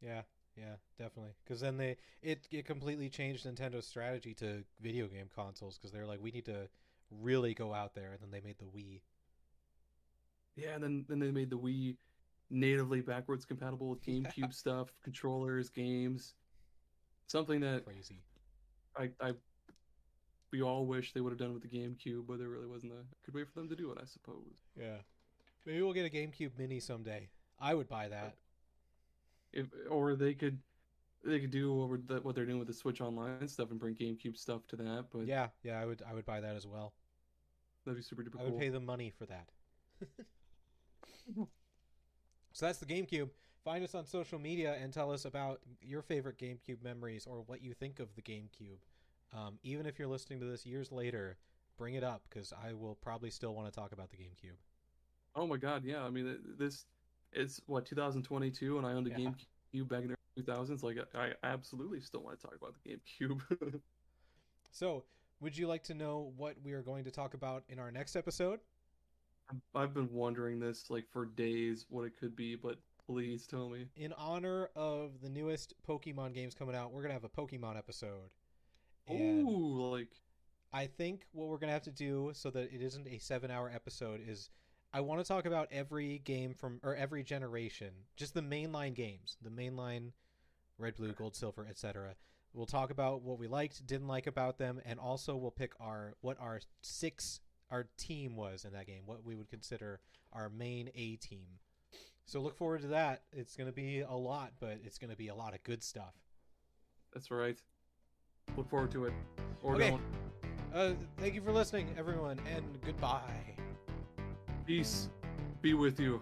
Yeah, yeah, definitely. Because then it completely changed Nintendo's strategy to video game consoles because they're like, we need to really go out there, and then they made the Wii. Yeah, and then they made the Wii natively backwards compatible with GameCube stuff, controllers, games. Something that Crazy. I we all wish they would have done with the GameCube, but there really wasn't a good way for them to do it, I suppose. Yeah. Maybe we'll get a GameCube Mini someday. I would buy that. Or they could do what they're doing with the Switch Online stuff and bring GameCube stuff to that. But yeah, I would buy that as well. That'd be super duper cool. I would pay them money for that. So that's the GameCube. Find us on social media and tell us about your favorite GameCube memories or what you think of the GameCube. Even if you're listening to this years later, bring it up because I will probably still want to talk about the GameCube. Oh my god, yeah. I mean, it's what 2022, and I owned a GameCube back in the 2000s. Like, I absolutely still want to talk about the GameCube. So, would you like to know what we are going to talk about in our next episode? I've been wondering this like for days, what it could be, but please tell me. In honor of the newest Pokemon games coming out, we're gonna have a Pokemon episode. And ooh, like I think what we're gonna have to do so that it isn't a 7-hour episode is I want to talk about every game or every generation, just the mainline games, the mainline Red, Blue, Gold, Silver, etc. We'll talk about what we liked, didn't like about them, and also we'll pick what our team was in that game, what we would consider our main A team. So look forward to that. It's going to be a lot, but it's going to be a lot of good stuff. That's right. Look forward to it. Or okay. Thank you for listening, everyone, and goodbye. Peace be with you.